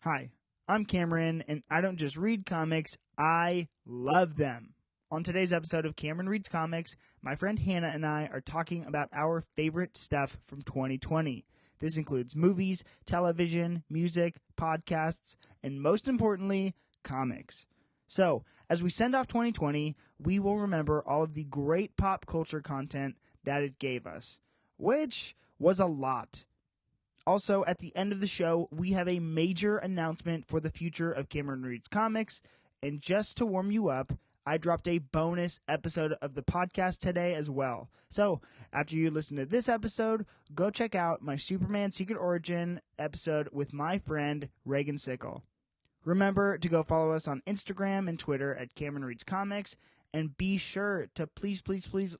Hi, I'm Cameron, and I don't just read comics, I love them. On today's episode of Cameron Reads Comics, my friend Hannah and I are talking about our favorite stuff from 2020. This includes movies, television, music, podcasts, and most importantly, comics. So, as we send off 2020, we will remember all of the great pop culture content that it gave us, which was a lot. Also, at the end of the show, we have a major announcement for the future of Cameron Reads Comics. And just to warm you up, I dropped a bonus episode of the podcast today as well. So, after you listen to this episode, go check out my Superman Secret Origin episode with my friend Reagan Sickle. Remember to go follow us on Instagram and Twitter at Cameron Reads Comics. And be sure to please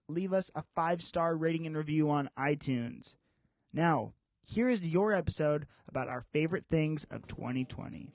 leave us a 5-star rating and review on iTunes. Now, here is your episode about our favorite things of 2020.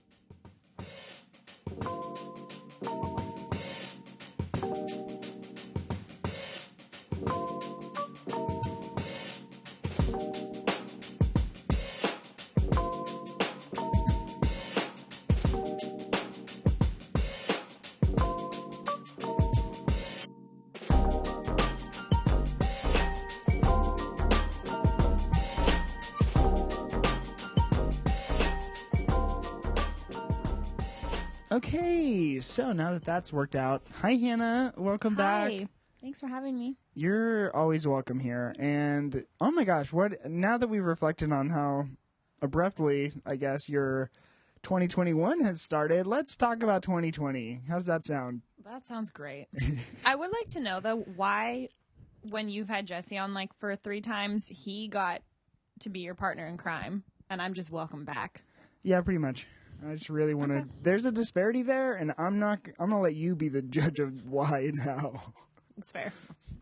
Okay, so now that that's worked out, hi Hannah, welcome back. Hi, thanks for having me. You're always welcome here, and oh my gosh, now that we've reflected on how abruptly, I guess, your 2021 has started, let's talk about 2020. How does that sound? That sounds great. I would like to know, though, why, when you've had Jesse on, like, for 3 times, he got to be your partner in crime, and I'm just welcome back. Yeah, pretty much. I just really want to. Okay. There's a disparity there, and I'm gonna let you be the judge of why and how. It's fair.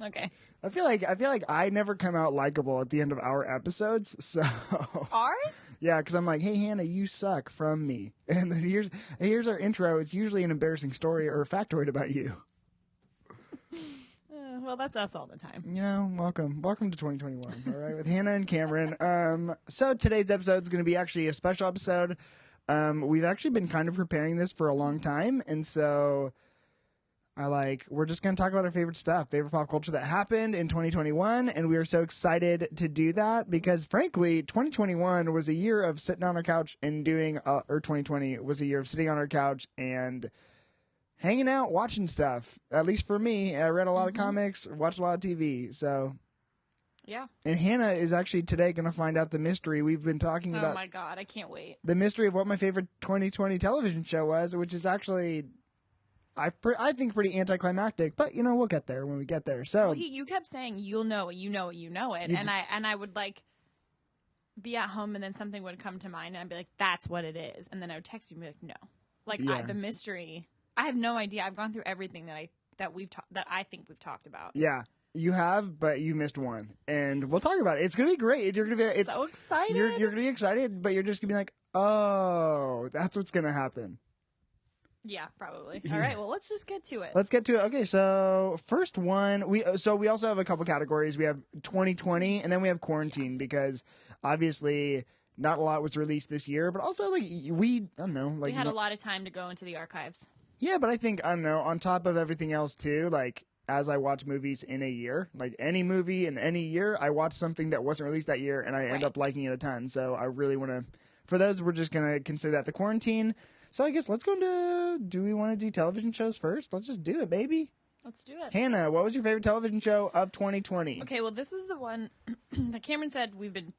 Okay. I feel like I never come out likable at the end of our episodes. So ours? Yeah, because I'm like, hey Hannah, you suck from me, and then here's our intro. It's usually an embarrassing story or a factoid about you. Well, that's us all the time. You know, welcome to 2021. All right, with Hannah and Cameron. So today's episode is going to be actually a special episode. We've actually been kind of preparing this for a long time, and so we're just going to talk about our favorite stuff, favorite pop culture that happened in 2021, and we are so excited to do that because, frankly, 2021 was a year of sitting on our couch and doing, or 2020 was a year of sitting on our couch and hanging out, watching stuff. At least for me, I read a lot of comics, watched a lot of TV, so... Yeah. And Hannah is actually today going to find out the mystery we've been talking about. Oh, my God. I can't wait. The mystery of what my favorite 2020 television show was, which is actually, I think, pretty anticlimactic. But, you know, we'll get there when we get there. So well, you kept saying, you'll know it, you know it, you know it. And I would, like, be at home and then something would come to mind. And I'd be like, that's what it is. And then I would text you and be like, no. Like, yeah. The mystery, I have no idea. I've gone through everything that I think we've talked about. Yeah. You have, but you missed one, and we'll talk about it. It's gonna be great. You're gonna be so excited. You're gonna be excited, but you're just gonna be like, oh, that's what's gonna happen. Yeah, probably. All right, well, let's just get to it. Let's get to it. Okay, so first one, we also have a couple categories. We have 2020, and then we have quarantine because obviously not a lot was released this year, but also we had a lot of time to go into the archives. Yeah, but I think on top of everything else too, like. As I watch movies in a year, like any movie in any year, I watch something that wasn't released that year, and I end up liking it a ton. So I really want to, for those, we're just going to consider that the quarantine. So I guess let's go into, do we want to do television shows first? Let's just do it, baby. Let's do it. Hannah, what was your favorite television show of 2020? Okay, well, this was the one that Cameron said we've been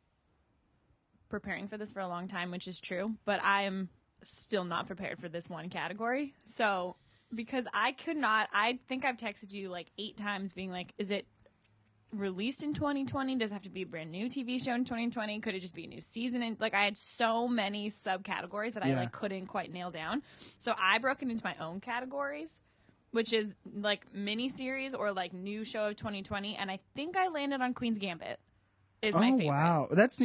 preparing for this for a long time, which is true, but I am still not prepared for this one category. So... Because I think I've texted you like 8 times being like, is it released in 2020? Does it have to be a brand new TV show in 2020? Could it just be a new season? And I had so many subcategories that I couldn't quite nail down. So I broke it into my own categories, which is like miniseries or like new show of 2020. And I think I landed on Queen's Gambit. Is my favorite. Wow. That's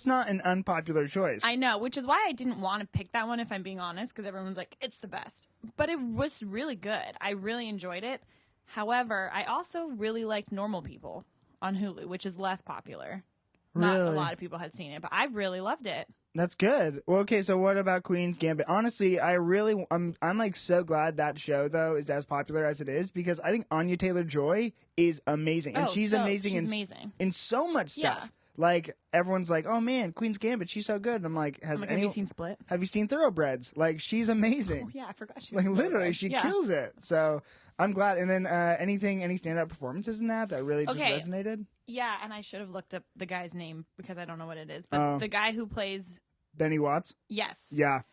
not an unpopular choice. I know, which is why I didn't want to pick that one if I'm being honest, because everyone's like, it's the best. But it was really good. I really enjoyed it. However, I also really liked Normal People on Hulu, which is less popular. Really? Not a lot of people had seen it, but I really loved it. That's good. Well, okay, so what about Queen's Gambit? Honestly, I'm like so glad that show though is as popular as it is because I think Anya Taylor-Joy is amazing, and she's amazing in so much stuff. Yeah. Like everyone's like, "Oh man, Queen's Gambit, she's so good." And I'm like, have you seen Split? Have you seen Thoroughbreds? Like she's amazing. Oh yeah, I forgot she like literally she kills it. So I'm glad. And then any standout performances in that really just resonated? Yeah, and I should have looked up the guy's name because I don't know what it is. But the guy who plays Benny Watts? Yes. Yeah.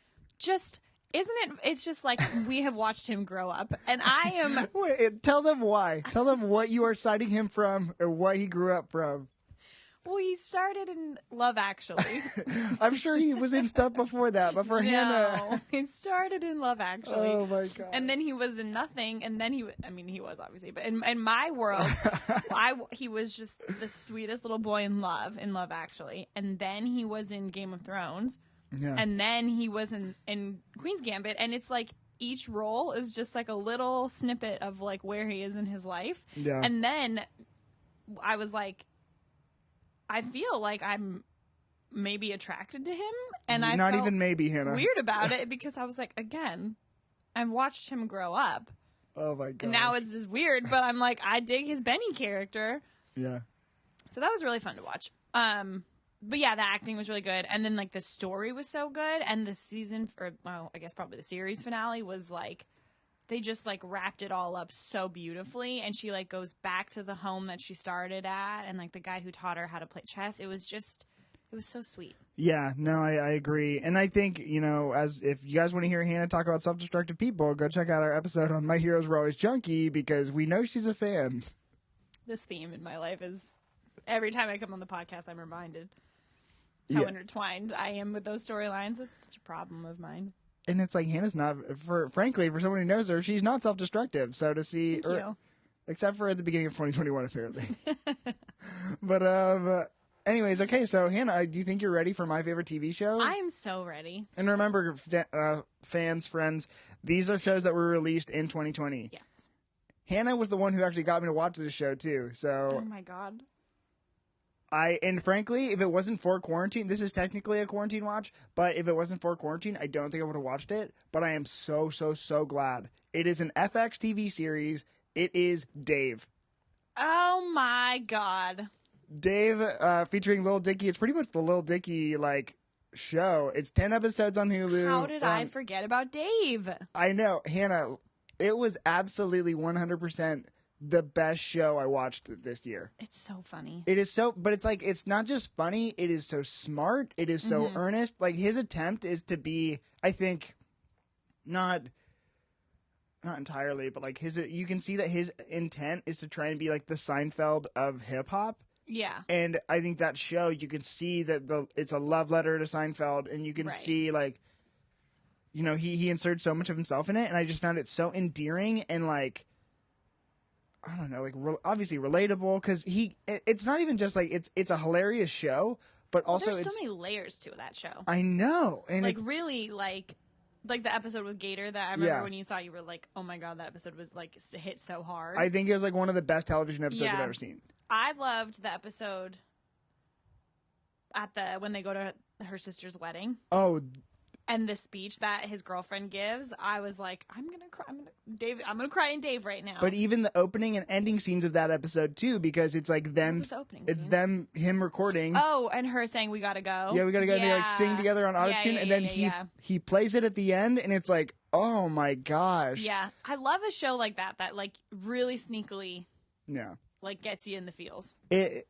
Just isn't it? It's just like we have watched him grow up, and I am. Wait, tell them why. Tell them what you are citing him from, or what he grew up from. Well, he started in Love Actually. I'm sure he was in stuff before that, but for Hannah... he started in Love Actually. Oh, my God. And then he was in Nothing, and then he was obviously, but in my world, he was just the sweetest little boy in Love Actually, and then he was in Game of Thrones, and then he was in Queen's Gambit, and it's like each role is just like a little snippet of like where he is in his life. Yeah. And then I was like, I feel like I'm maybe attracted to him, and I not felt even maybe, Hannah. Weird about it because I was like, again, I've watched him grow up. Oh my God! And now it's just weird, but I'm like, I dig his Benny character. Yeah. So that was really fun to watch. But yeah, the acting was really good, and then like the story was so good, and the season, I guess probably the series finale was like. They just like wrapped it all up so beautifully, and she like goes back to the home that she started at, and like the guy who taught her how to play chess. It was so sweet. Yeah, no, I agree, and I think as if you guys want to hear Hannah talk about self-destructive people, go check out our episode on My Heroes Were Always Junkie because we know she's a fan. This theme in my life is every time I come on the podcast, I'm reminded how intertwined I am with those storylines. It's such a problem of mine. And it's like Hannah's not, frankly, for someone who knows her, she's not self-destructive. So to see, Thank you. Except for at the beginning of 2021, apparently. But anyways, okay. So Hannah, do you think you're ready for my favorite TV show? I am so ready. And remember, fans, friends, these are shows that were released in 2020. Yes. Hannah was the one who actually got me to watch this show too. So. Oh my God. And frankly, if it wasn't for quarantine, this is technically a quarantine watch, but if it wasn't for quarantine, I don't think I would have watched it. But I am so glad. It is an FX TV series. It is Dave. Oh my God. Dave, featuring Lil Dicky. It's pretty much the Lil Dicky, show. It's 10 episodes on Hulu. How did I forget about Dave? I know. Hannah, it was absolutely 100% the best show I watched this year. It's so funny. It is so, but it's like, it's not just funny. It is so smart. It is so earnest. Like his attempt is to be, I think, not entirely, but like you can see that his intent is to try and be like the Seinfeld of hip hop. Yeah. And I think that show, you can see that it's a love letter to Seinfeld, and you can see he inserts so much of himself in it, and I just found it so endearing and I don't know, obviously relatable, because it's not even just it's a hilarious show, but also there's so many layers to that show. I know, and really like the episode with Gator that I remember when you saw, you were like, oh my God, that episode was hit so hard. I think it was one of the best television episodes I've ever seen. I loved the episode when they go to her sister's wedding. Oh. And the speech that his girlfriend gives, I was like, I'm gonna cry. I'm gonna cry in Dave right now. But even the opening and ending scenes of that episode too, because it's them. Him recording. Oh, and her saying, "We gotta go." Yeah, we gotta go. Yeah. They sing together on autotune, and then he plays it at the end, and it's like, oh my gosh. Yeah, I love a show like that really sneakily. Yeah. Gets you in the feels. And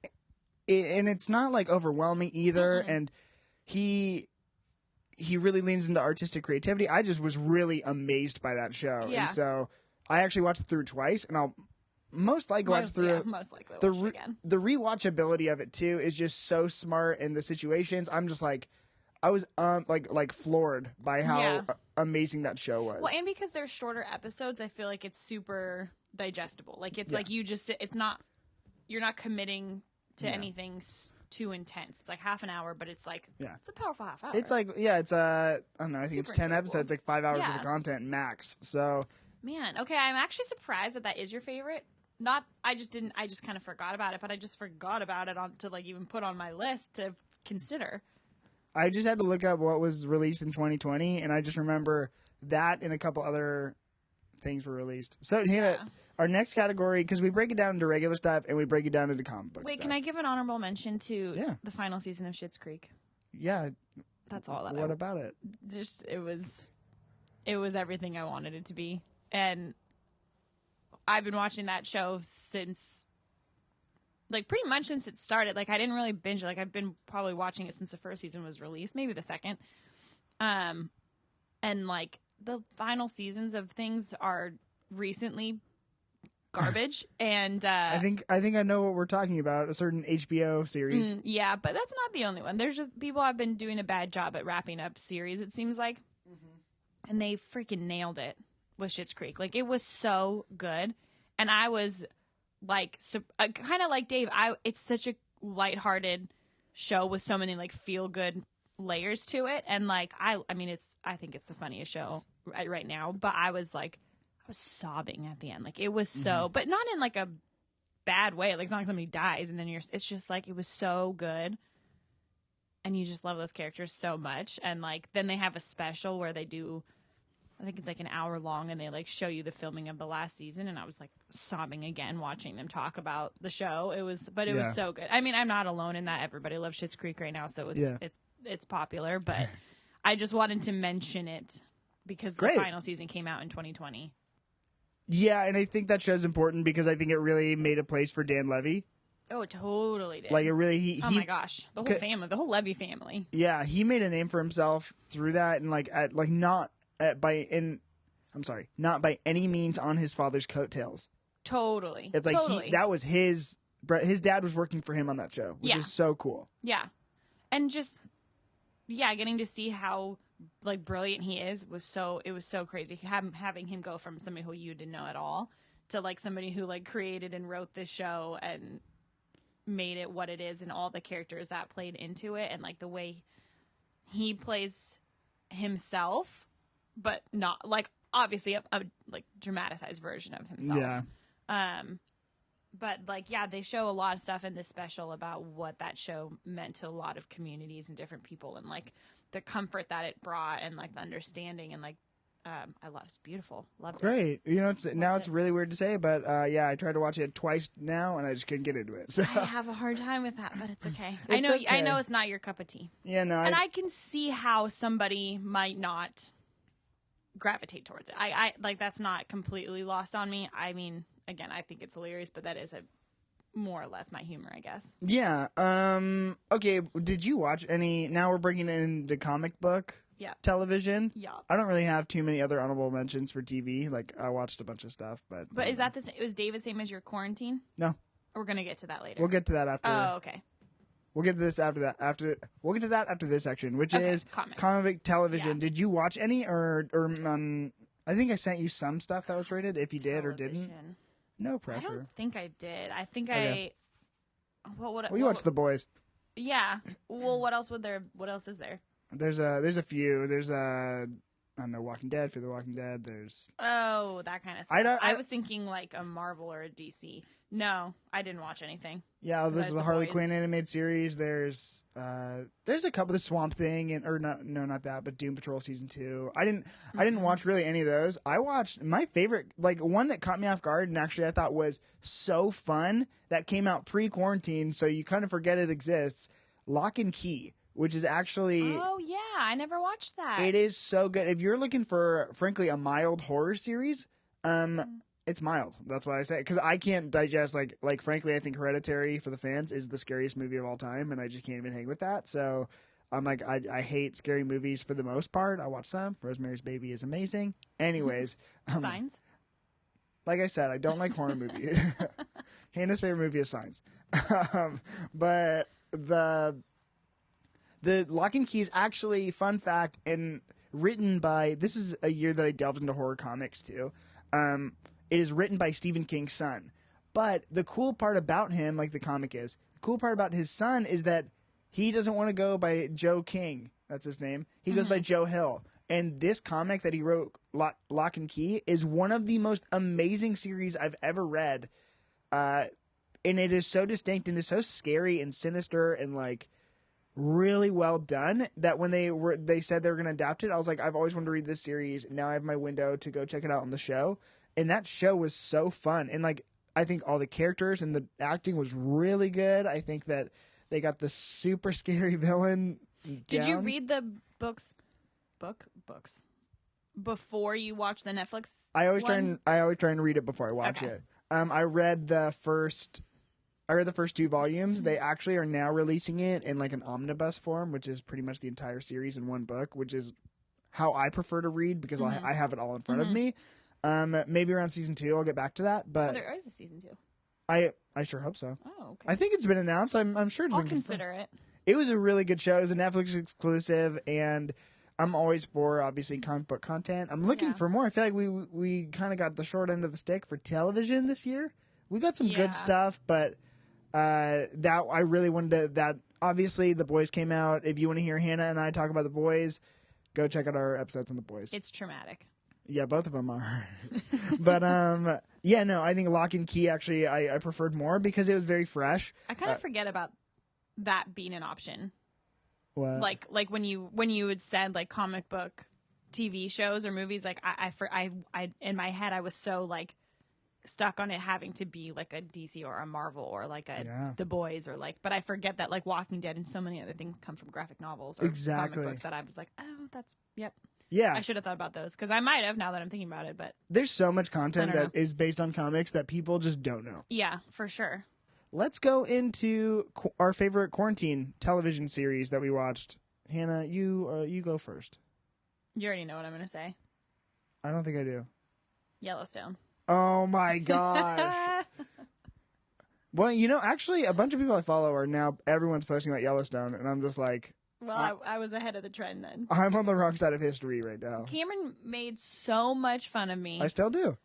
it's not overwhelming either, and he really leans into artistic creativity. I just was really amazed by that show. Yeah. And so I actually watched it through twice, and I'll most likely watch through it. Most likely watch it again. The rewatchability of it too is just so smart, and the situations, I'm just I was floored by how amazing that show was. Well, and because they're shorter episodes, I feel like it's super digestible. You're not committing to anything too intense. It's half an hour, but it's it's a powerful half hour. It's I don't know, I think it's 10 episodes, 5 hours worth of content max. So man, okay, I'm actually surprised that is your favorite. I just kind of forgot about it, but I just forgot about it to even put on my list to consider. I just had to look up what was released in 2020, and I just remember that and a couple other things were released. So, Hannah, our next category, because we break it down into regular stuff and we break it down into comic book Wait, stuff. can I give an honorable mention to the final season of Schitt's Creek? Yeah. That's all that What about it? Just, it was everything I wanted it to be. And I've been watching that show since, like, pretty much since it started. Like, I didn't really binge it. Like, I've been probably watching it since the first season was released, maybe the second. And, like, the final seasons of things are recently garbage. And I think I know what we're talking about, a certain HBO series. Yeah, but that's not the only one. There's just people have been doing a bad job at wrapping up series, it seems like. And they freaking nailed it with Schitt's Creek. Like, it was so good. And I was like, kind of like Dave, it's such a lighthearted show with so many like feel good layers to it. And like, I think it's the funniest show right now, but I was sobbing at the end. Like, it was so, but not in like a bad way. Like, it's not like somebody dies and then it's just like, it was so good. And you just love those characters so much. And like, then they have a special where they do, I think it's like an hour long, and they like show you the filming of the last season. And I was like sobbing again watching them talk about the show. It was so good. I mean, I'm not alone in that. Everybody loves Schitt's Creek right now, so it's popular. But I just wanted to mention it because the final season came out in 2020. Yeah, and I think that show's important because I think it really made a place for Dan Levy. Oh, it totally did. Like, it really, oh my gosh, the whole family, the whole Levy family. Yeah, he made a name for himself through that, and not by any means on his father's coattails. Totally. It's like that was his dad was working for him on that show, which is so cool. Yeah, and just getting to see how like brilliant he is was so crazy. Having him go from somebody who you didn't know at all to like somebody who like created and wrote this show and made it what it is, and all the characters that played into it, and like the way he plays himself, but not like obviously a like dramatized version of himself. Yeah. But like, they show a lot of stuff in this special about what that show meant to a lot of communities and different people, and like the comfort that it brought, and like the understanding, and like I love it's beautiful. Loved Great. You know, it's really weird to say, but I tried to watch it twice now and I just couldn't get into it. So. I have a hard time with that, but it's okay. Okay. I know it's not your cup of tea. Yeah, no. And I can see how somebody might not gravitate towards it. I like, that's not completely lost on me. I mean, again, I think it's hilarious, but that is more or less my humor, I guess. Yeah. Okay, did you watch any, now we're bringing it into comic book television? Yeah. I don't really have too many other honorable mentions for TV. Like, I watched a bunch of stuff, but... But is that was David same as your quarantine? No. We're going to get to that later. We'll get to that after. Oh, okay. We'll get to this after that. We'll get to that after this section, which is comic television. Yeah. Did you watch any, or I think I sent you some stuff that was rated. If you did or didn't, no pressure. I don't think I did. I think Well, you watched The Boys. Yeah. Well, what else is there? There's a few. There's I don't know, Walking Dead, Fear the Walking Dead. There's that kind of stuff. I was thinking like a Marvel or a DC. No, I didn't watch anything. Yeah, there's the Harley Quinn animated series. There's a couple of Swamp Thing not that, but Doom Patrol season 2. I didn't watch really any of those. I watched my favorite, like one that caught me off guard and actually I thought was so fun that came out pre-quarantine, so you kind of forget it exists. Lock and Key, which is actually... Oh, yeah. I never watched that. It is so good. If you're looking for, frankly, a mild horror series, it's mild. That's why I say it. Because I can't digest, like, frankly, I think Hereditary, for the fans, is the scariest movie of all time, and I just can't even hang with that. So, I'm like, I hate scary movies for the most part. I watch some. Rosemary's Baby is amazing. Anyways. Signs? Like I said, I don't like horror movies. Hannah's favorite movie is Signs. But the Lock and Key is actually, fun fact, and written by, this is a year that I delved into horror comics too. It is written by Stephen King's son. But the cool part about him, like the comic is, the cool part about his son is that he doesn't want to go by Joe King. That's his name. He goes by Joe Hill. And this comic that he wrote, Lock and Key, is one of the most amazing series I've ever read. And it is so distinct and is so scary and sinister and like... really well done that when they said they were going to adapt it, I was like, I've always wanted to read this series. Now I have my window to go check it out on the show. And that show was so fun. And like, I think all the characters and the acting was really good. I think that they got the super scary villain Did you down. read the books before you watch the Netflix? I always one? try and read it before I watch Okay. it. I read the first 2 volumes. They actually are now releasing it in like an omnibus form, which is pretty much the entire series in one book, which is how I prefer to read because I have it all in front of me. Maybe around season 2 I'll get back to that, but there is a season 2. I sure hope so. Oh, okay. I think it's been announced. I'm sure it's I'll been confirmed. consider it. It was a really good show. It was a Netflix exclusive, and I'm always for obviously comic book content. I'm looking for more. I feel like we kind of got the short end of the stick for television this year. We got some good stuff, but that I really wanted to. That obviously the boys came out. If you want to hear Hannah and I talk about the boys, go check out our episodes on the boys. It's traumatic. Yeah, both of them are. But yeah, no, I think Lock and Key actually I preferred more because it was very fresh. I kind of forget about that being an option. What? Like when you had said like comic book TV shows or movies, like I in my head I was so like stuck on it having to be like a DC or a Marvel or like a The Boys or like, but I forget that like Walking Dead and so many other things come from graphic novels or comic books that I was like, oh, that's Yeah. I should have thought about those because I might have now that I'm thinking about it, but There's so much content that is based on comics that people just don't know. yeah, for sure. Let's go into our favorite quarantine television series that we watched. Hannah, you go first. You already know what I'm going to say. I don't think I do. Yellowstone. Oh my gosh. Well, actually, a bunch of people I follow are now, everyone's posting about Yellowstone, and I'm just like... Well, I was ahead of the trend then. I'm on the wrong side of history right now. Cameron made so much fun of me. I still do.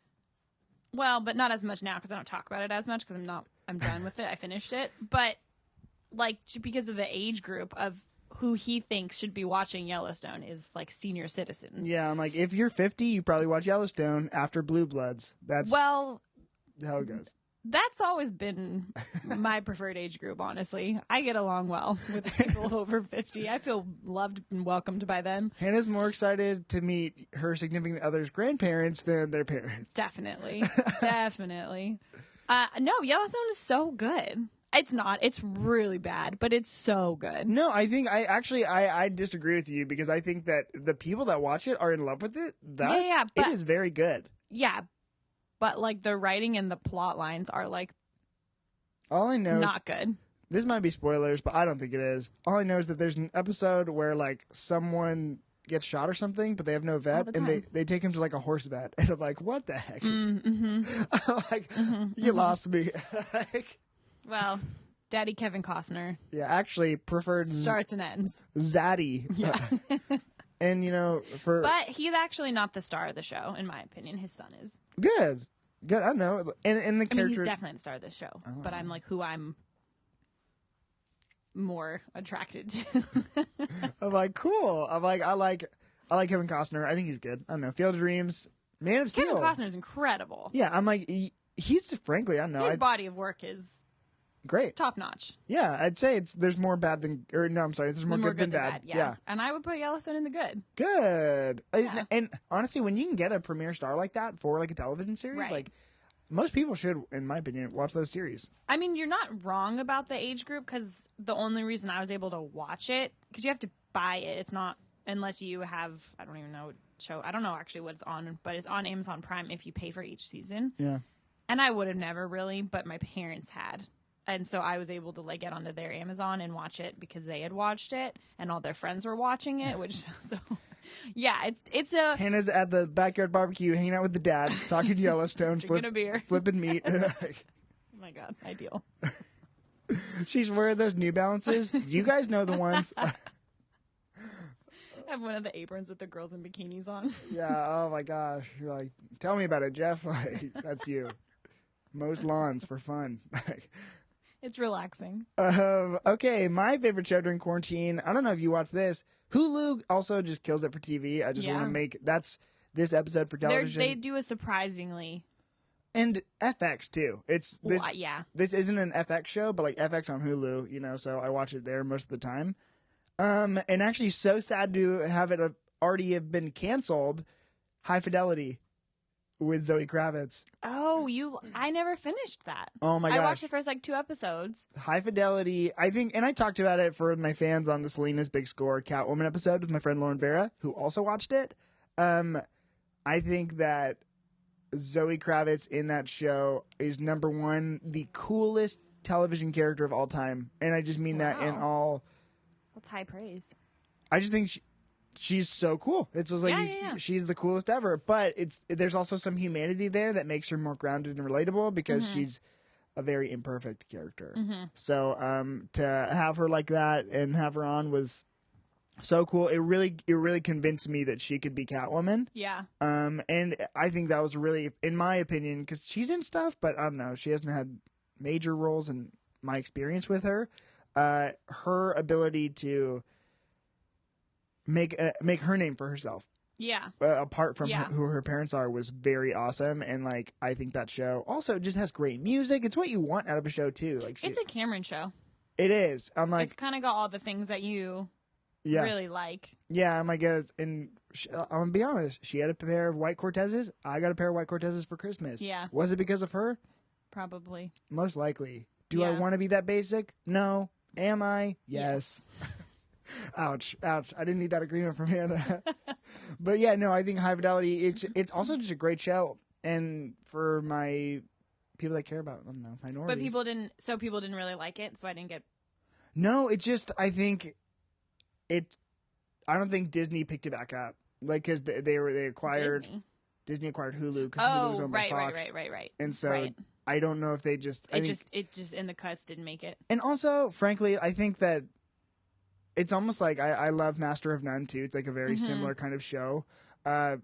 Well, but not as much now because I don't talk about it as much because I'm done with it. I finished it. But, like, because of the age group of who he thinks should be watching Yellowstone is, like, senior citizens. Yeah, I'm like, if you're 50, you probably watch Yellowstone after Blue Bloods. That's how it goes. That's always been my preferred age group, honestly. I get along well with people over 50. I feel loved and welcomed by them. Hannah's more excited to meet her significant other's grandparents than their parents. Definitely. Definitely. No, Yellowstone is so good. It's not. It's really bad, but it's so good. No, I think I disagree with you because I think that the people that watch it are in love with it. Thus, it is very good. Yeah, but like the writing and the plot lines are like all I know not good. This might be spoilers, but I don't think it is. All I know is that there's an episode where like someone gets shot or something, but they have no vet, and they take him to like a horse vet, and I'm like, what the heck? I'm like, you lost me. Well, Daddy Kevin Costner. Yeah, actually preferred starts and ends. Zaddy. Yeah. And but he's actually not the star of the show, in my opinion. His son is. Good. I don't know. And the character, he's definitely the star of the show. But I'm like who I'm more attracted to. I'm like, cool. I'm like, I like Kevin Costner. I think he's good. I don't know. Field of Dreams, Man of Steel. Kevin Costner is incredible. Yeah, I'm like, he's frankly, I don't know. His body of work is great, top notch. Yeah, I'd say there's more bad than, or no, I'm sorry, there's more good than bad. Yeah, and I would put Yellowstone in the good. Good. Yeah. And honestly, when you can get a premiere star like that for like a television series, like most people should, in my opinion, watch those series. I mean, you're not wrong about the age group because the only reason I was able to watch it because you have to buy it. It's not unless you have I don't even know what show. I don't know actually what it's on, but it's on Amazon Prime if you pay for each season. Yeah. And I would have never really, but my parents had. And so I was able to like get onto their Amazon and watch it because they had watched it and all their friends were watching it, which so yeah, it's a Hannah's at the backyard barbecue hanging out with the dads, talking Yellowstone, drinking a beer. Flipping meat. Oh my god, ideal. She's wearing those New Balances. You guys know the ones. I have one of the aprons with the girls in bikinis on. Yeah, oh my gosh. You're like, tell me about it, Jeff. Like, that's you. Mows lawns for fun. It's relaxing. Okay, my favorite show during quarantine. I don't know if you watch this. Hulu also just kills it for TV. I just want to make that's this episode for television. They do a surprisingly and FX too. It's this. Yeah. This isn't an FX show, but like FX on Hulu. So I watch it there most of the time. And actually so sad to have it already have been canceled. High Fidelity with Zoe Kravitz. Oh, I never finished that. Oh my gosh. I watched the first like 2 episodes. High Fidelity, I think, and I talked about it for my fans on the Selena's Big Score Catwoman episode with my friend Lauren Vera, who also watched it. I think that Zoe Kravitz in that show is number one, the coolest television character of all time. And I just mean that in all. That's high praise. I just think she's so cool. It's just like she's the coolest ever. But there's also some humanity there that makes her more grounded and relatable because she's a very imperfect character. So to have her like that and have her on was so cool. It really convinced me that she could be Catwoman. Yeah. And I think that was really, in my opinion, because she's in stuff, but I don't know, she hasn't had major roles in my experience with her. Her ability to make her name for herself. Yeah. Apart from who her parents are was very awesome. And like, I think that show also just has great music. It's what you want out of a show too. Like it's a Cameron show. It is. I'm like, it's kind of got all the things that you really like. Yeah. I'm like, I'm gonna be honest. She had a pair of white Cortezes. I got a pair of white Cortezes for Christmas. Yeah. Was it because of her? Probably. Most likely. Do I want to be that basic? No. Am I? Yes. Ouch. I didn't need that agreement from Hannah. But yeah, no, I think High Fidelity, it's also just a great show. And for my people that care about, I don't know, minorities. But people didn't really like it, so I didn't get. No, it just, I don't think Disney picked it back up. Like, because they acquired, Disney acquired Hulu because Hulu was owned by Fox. Right. And so I don't know if they just, it just in the cuts didn't make it. And also, frankly, I think that it's almost like I love Master of None too. It's like a very similar kind of show. I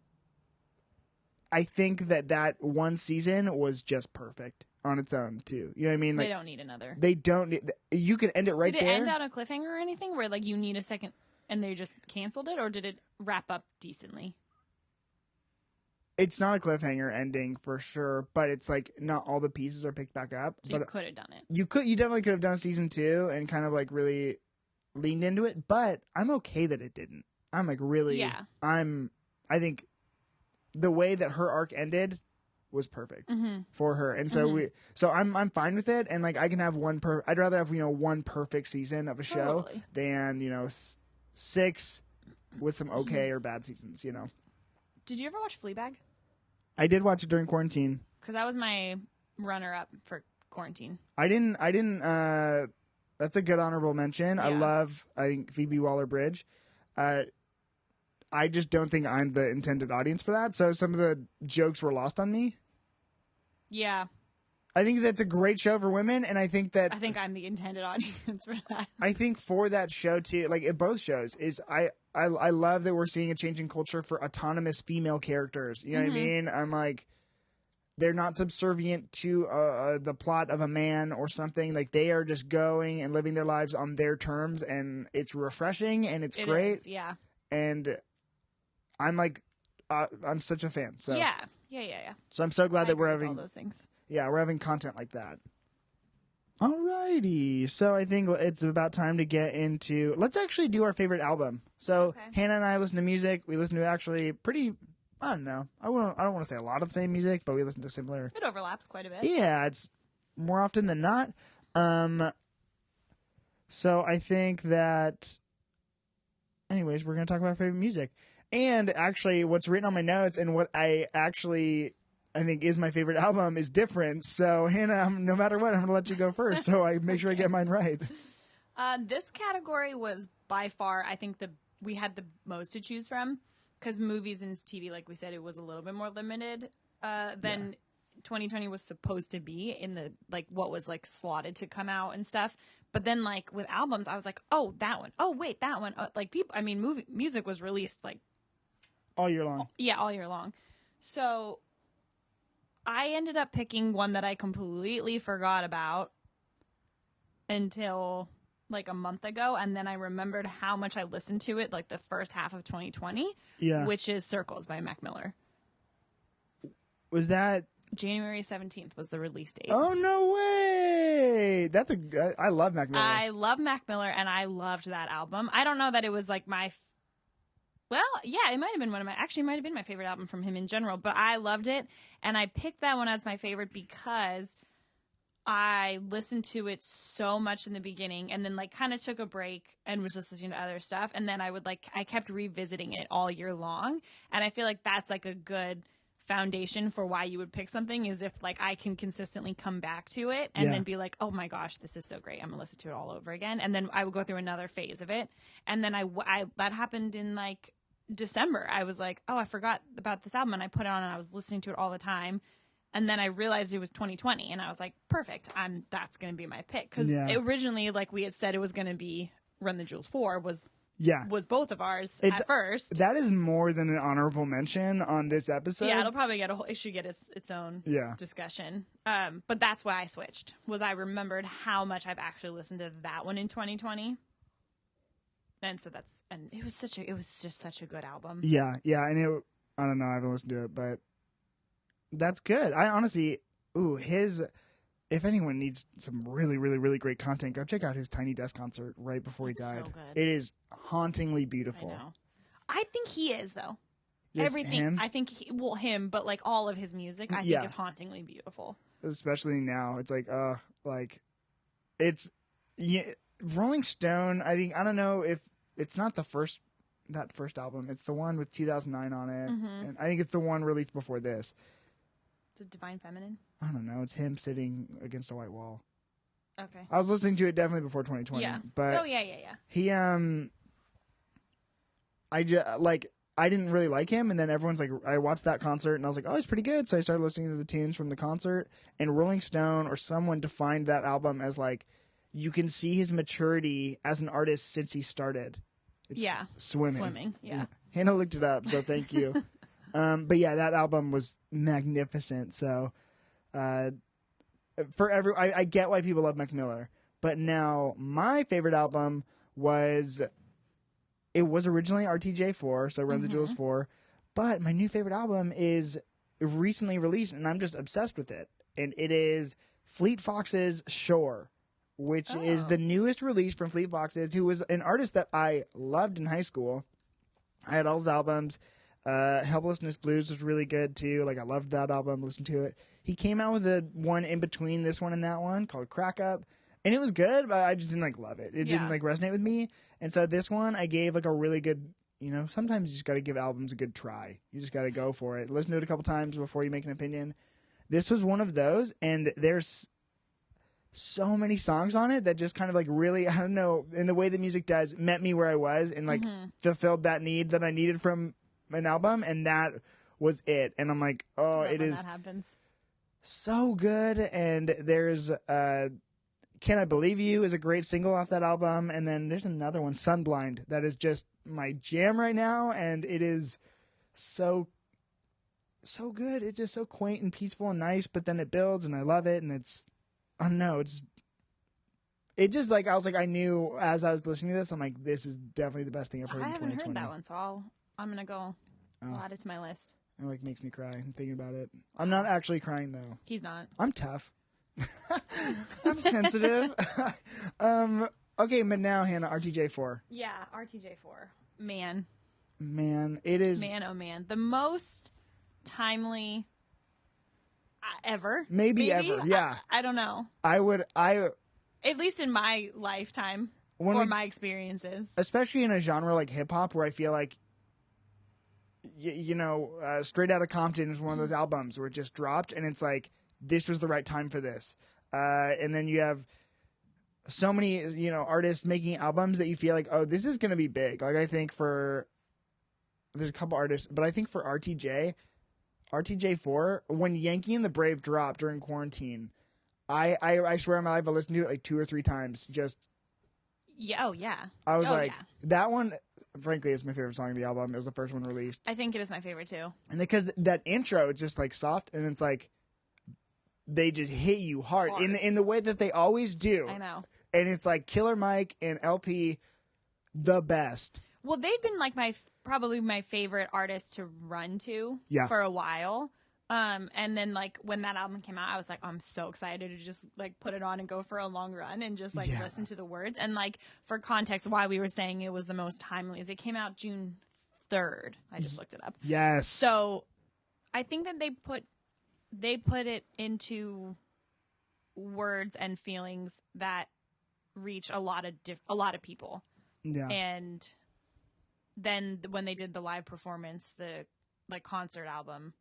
think that one season was just perfect on its own too. You know what I mean? Like, they don't need another. They don't need. You can end it right there. Did it end on a cliffhanger or anything where like you need a second and they just canceled it, or did it wrap up decently? It's not a cliffhanger ending for sure, but it's like not all the pieces are picked back up. So you could have done it. You definitely could have done season 2 and kind of like really leaned into it, but I'm okay that it didn't. I'm like really, I think the way that her arc ended was perfect for her. And so I'm fine with it. And like, I can have I'd rather have, one perfect season of a show than, 6 with some okay or bad seasons, Did you ever watch Fleabag? I did watch it during quarantine. Because that was my runner-up for quarantine. I didn't, that's a good honorable mention. Yeah. I think Phoebe Waller-Bridge. I just don't think I'm the intended audience for that. So some of the jokes were lost on me. Yeah. I think that's a great show for women, and I think I'm the intended audience for that. I think for that show too, like in both shows, is I love that we're seeing a change in culture for autonomous female characters. You know what I mean? I'm like, they're not subservient to the plot of a man or something. Like, they are just going and living their lives on their terms, and it's refreshing and it's great. Is, yeah. And I'm like, I'm such a fan. So yeah. So I'm so glad that we're having all those things. Yeah, we're having content like that. Alrighty, so I think it's about time to get into. Let's actually do our favorite album. So Hannah and I listen to music. We listen to actually pretty. I don't know. I don't want to say a lot of the same music, but we listen to similar. It overlaps quite a bit. Yeah, it's more often than not. So I think that. Anyways, we're gonna talk about favorite music, and actually, what's written on my notes and what I think is my favorite album is different. So Hannah, no matter what, I'm going to let you go first. So I make sure I get mine right. This category was by far, I think we had the most to choose from, because movies and TV, like we said, it was a little bit more limited than 2020 was supposed to be in the like what was like slotted to come out and stuff. But then like with albums, I was like, oh, that one. Oh, wait, that one. Like music was released like all year long. Yeah, all year long. So I ended up picking one that I completely forgot about until like a month ago, and then I remembered how much I listened to it like the first half of 2020, which is Circles by Mac Miller. Was that January 17th was the release date. Oh, no way. I love Mac Miller. I love Mac Miller, and I loved that album. I don't know that it was like well, yeah, it might have been it might have been my favorite album from him in general, but I loved it, and I picked that one as my favorite because I listened to it so much in the beginning and then like kind of took a break and was just listening to other stuff. And then I kept revisiting it all year long. And I feel like that's like a good foundation for why you would pick something, is if like I can consistently come back to it and then be like, oh my gosh, this is so great, I'm gonna listen to it all over again. And then I would go through another phase of it. And then I that happened in like December. I was like, oh, I forgot about this album, and I put it on and I was listening to it all the time. And then I realized it was 2020, and I was like, perfect, that's going to be my pick. Because originally, like we had said, it was going to be Run the Jewels 4 was both of ours at first. That is more than an honorable mention on this episode. Yeah, it'll probably get it should get its own discussion. But that's why I switched, was I remembered how much I've actually listened to that one in 2020. And so it was just such a good album. Yeah, and I don't know, I haven't listened to it, but that's good. I honestly, if anyone needs some really, really, really great content, go check out his Tiny Desk concert right before he died. So good. It is hauntingly beautiful. I know. I think he is, though. Just everything. Him? I think him, but like all of his music, I think is hauntingly beautiful. Especially now, it's like, Rolling Stone. I don't know if it's not that first album. It's the one with 2009 on it, and I think it's the one released before this. Is it Divine Feminine? I don't know. It's him sitting against a white wall. Okay. I was listening to it definitely before 2020. Yeah. But yeah. He I didn't really like him, and then everyone's like, I watched that concert and I was like, oh, it's pretty good. So I started listening to the tunes from the concert, and Rolling Stone or someone defined that album as like, you can see his maturity as an artist since he started. It's swimming. Yeah. Hannah looked it up, so thank you. But yeah, that album was magnificent. So, I get why people love Mac Miller, but now my favorite album was originally RTJ4, so Run the Jewels 4, but my new favorite album is recently released, and I'm just obsessed with it. And it is Fleet Foxes' Shore, which is the newest release from Fleet Foxes, who was an artist that I loved in high school. I had all his albums. Helplessness Blues was really good too. Like, I loved that album, listened to it. He came out with a one in between this one and that one called Crack Up, and it was good, but I just didn't love it. It didn't resonate with me. And so this one I gave a really good, sometimes you just got to give albums a good try. You just got to go for it. Listen to it a couple times before you make an opinion. This was one of those, and there's so many songs on it that just kind of really, I don't know, in the way the music does, met me where I was and fulfilled that need that I needed from an album, and that was it. And I'm like, oh, it is that happens. So good. And there's Can I Believe You is a great single off that album, and then there's another one, Sunblind, that is just my jam right now, and it is so good. It's just so quaint and peaceful and nice, but then it builds, and I love it. And it's, I don't know, it just I was like, I knew as I was listening to this, I'm like, this is definitely the best thing I've heard in 2020. I haven't heard that one, so I'm gonna go add it to my list. It makes me cry thinking about it. I'm not actually crying though. He's not. I'm tough. I'm sensitive. Okay, but now Hannah, RTJ4. Yeah, RTJ4. Man, it is. Man, oh man, the most timely ever. Maybe ever. Yeah. I don't know. At least in my lifetime my experiences. Especially in a genre like hip hop, where I feel like, Straight Outta Compton is one of those albums where it just dropped, and it's like, this was the right time for this. And then you have so many, artists making albums that you feel like, oh, this is going to be big. Like, I think there's a couple artists, but I think for RTJ4, when Yankee and the Brave dropped during quarantine, I swear on my life I listened to it like 2 or 3 times. Just yeah, oh yeah. I was that one, frankly, is my favorite song of the album. It was the first one released. I think it is my favorite too. And because that intro, it's just soft, and it's like they just hit you hard. In the way that they always do. I know. And it's like Killer Mike and LP, the best. Well, they'd been probably my favorite artist to run to for a while. And then like when that album came out, I was like, oh, I'm so excited to just like put it on and go for a long run and just like listen to the words. And like for context, why we were saying it was the most timely is it came out June 3rd. I just looked it up. Yes. So I think that they put it into words and feelings that reach a lot of people. Yeah. And then when they did the live performance, the like concert album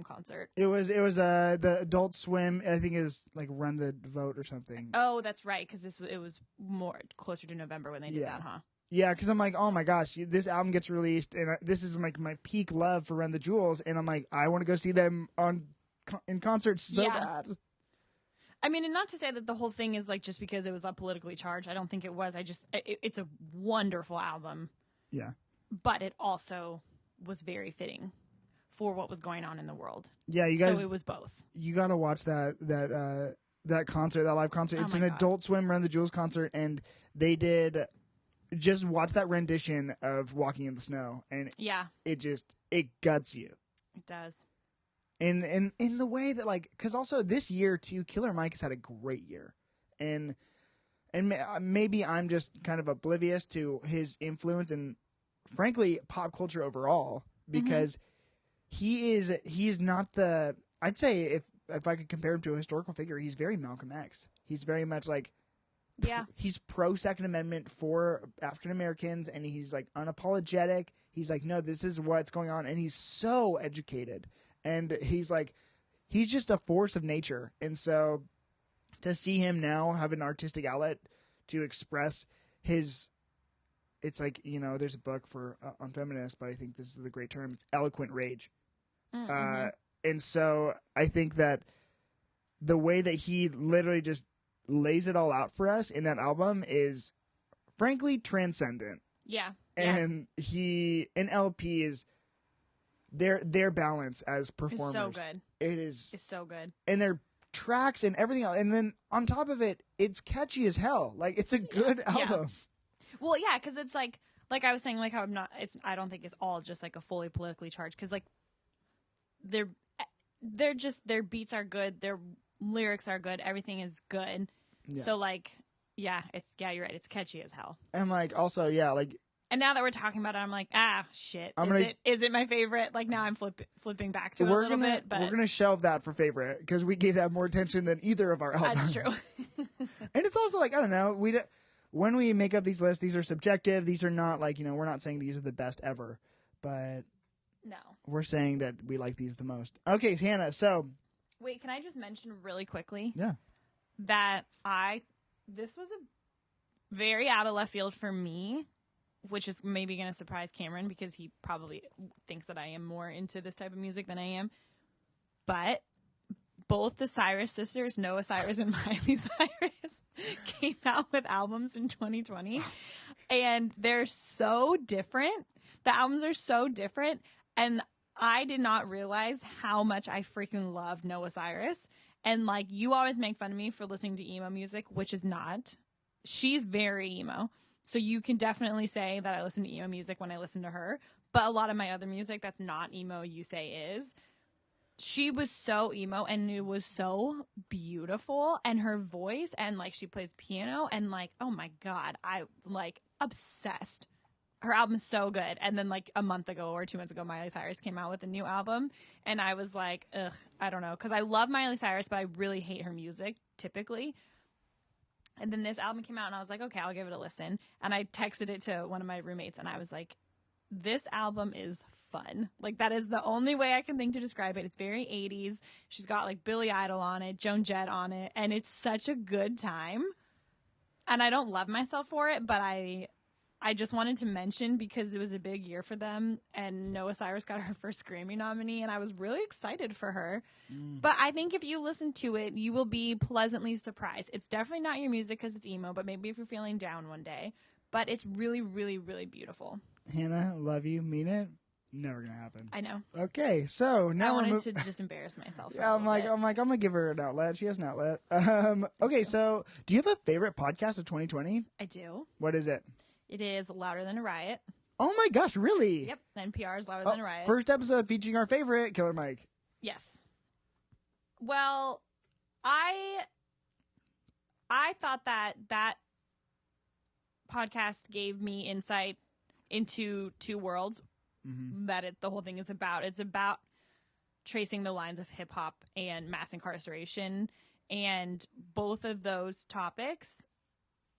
concert. It was the Adult Swim. I think it was like Run the Vote or something. Oh, that's right, because it was more closer to November when they did that, huh? Yeah, because I'm like, oh my gosh, this album gets released, and this is like my peak love for Run the Jewels, and I'm like, I want to go see them in concerts so bad. I mean, and not to say that the whole thing is like just because it was politically charged. I don't think it was. It's a wonderful album. Yeah. But it also was very fitting for what was going on in the world. Yeah, you guys. So it was both. You got to watch that concert, that live concert. It's an Adult Swim Run the Jewels concert, and they did just watch that rendition of Walking in the Snow, and it guts you. It does. And in the way that like, because also this year too, Killer Mike has had a great year, and maybe I'm just kind of oblivious to his influence and frankly pop culture overall, because he's not the, I'd say if I could compare him to a historical figure, he's very Malcolm X. He's very much like, he's pro Second Amendment for African Americans, and he's like unapologetic. He's like, no, this is what's going on, and he's so educated, and he's just a force of nature. And so to see him now have an artistic outlet to express his, it's like, you know, there's a book on feminists, but I think this is the great term. It's eloquent rage. And so I think that the way that he literally just lays it all out for us in that album is frankly transcendent. Yeah. And LP is their balance as performers. It's so good. It's so good. And their tracks and everything else. And then on top of it, it's catchy as hell. Like, it's a good album. Well, yeah, because it's like I was saying, like how I don't think it's all just like a fully politically charged, because like their beats are good, their lyrics are good, everything is good. Yeah. So like, you're right, it's catchy as hell. And like also, like. And now that we're talking about it, I'm like, shit. Is it my favorite? Like now I'm flipping back to it a little bit. But we're gonna shelve that for favorite because we gave that more attention than either of our albums. That's true. And it's also like, I don't know, when we make up these lists, these are subjective. These are not like, you know, we're not saying these are the best ever, but no, we're saying that we like these the most. Okay, Hannah. So wait, can I just mention really quickly? Yeah. That this was a very out of left field for me, which is maybe going to surprise Cameron because he probably thinks that I am more into this type of music than I am. But both the Cyrus sisters, Noah Cyrus and Miley Cyrus, came out with albums in 2020. And they're so different. The albums are so different. And I did not realize how much I freaking loved Noah Cyrus. And like, you always make fun of me for listening to emo music, which is not. She's very emo. So you can definitely say that I listen to emo music when I listen to her. But a lot of my other music that's not emo, you say is. She was so emo and it was so beautiful. And her voice, and like she plays piano, and like, oh my God, I like obsessed. Her album's so good. And then like a month ago or 2 months ago, Miley Cyrus came out with a new album. And I was like, ugh, I don't know. Because I love Miley Cyrus, but I really hate her music typically. And then this album came out and I was like, okay, I'll give it a listen. And I texted it to one of my roommates and I was like, this album is fun. Like, that is the only way I can think to describe it. It's very 80s. She's got like Billy Idol on it, Joan Jett on it, and it's such a good time. And I don't love myself for it, but I just wanted to mention because it was a big year for them, and Noah Cyrus got her first Grammy nominee, and I was really excited for her. But I think if you listen to it, you will be pleasantly surprised. It's definitely not your music because it's emo, but maybe if you're feeling down one day. But it's really, really, really beautiful. Hannah, love you, mean it. Never gonna happen. I know. Okay, so now I wanted to just embarrass myself. Yeah, I'm gonna give her an outlet. She has an outlet. Okay, so do you have a favorite podcast of 2020? I do. What is it? It is Louder Than a Riot. Oh my gosh, really? Yep, NPR's Louder Than a Riot. First episode featuring our favorite, Killer Mike. Yes. Well, I thought that podcast gave me insight into two worlds that the whole thing is about. It's about tracing the lines of hip hop and mass incarceration, and both of those topics,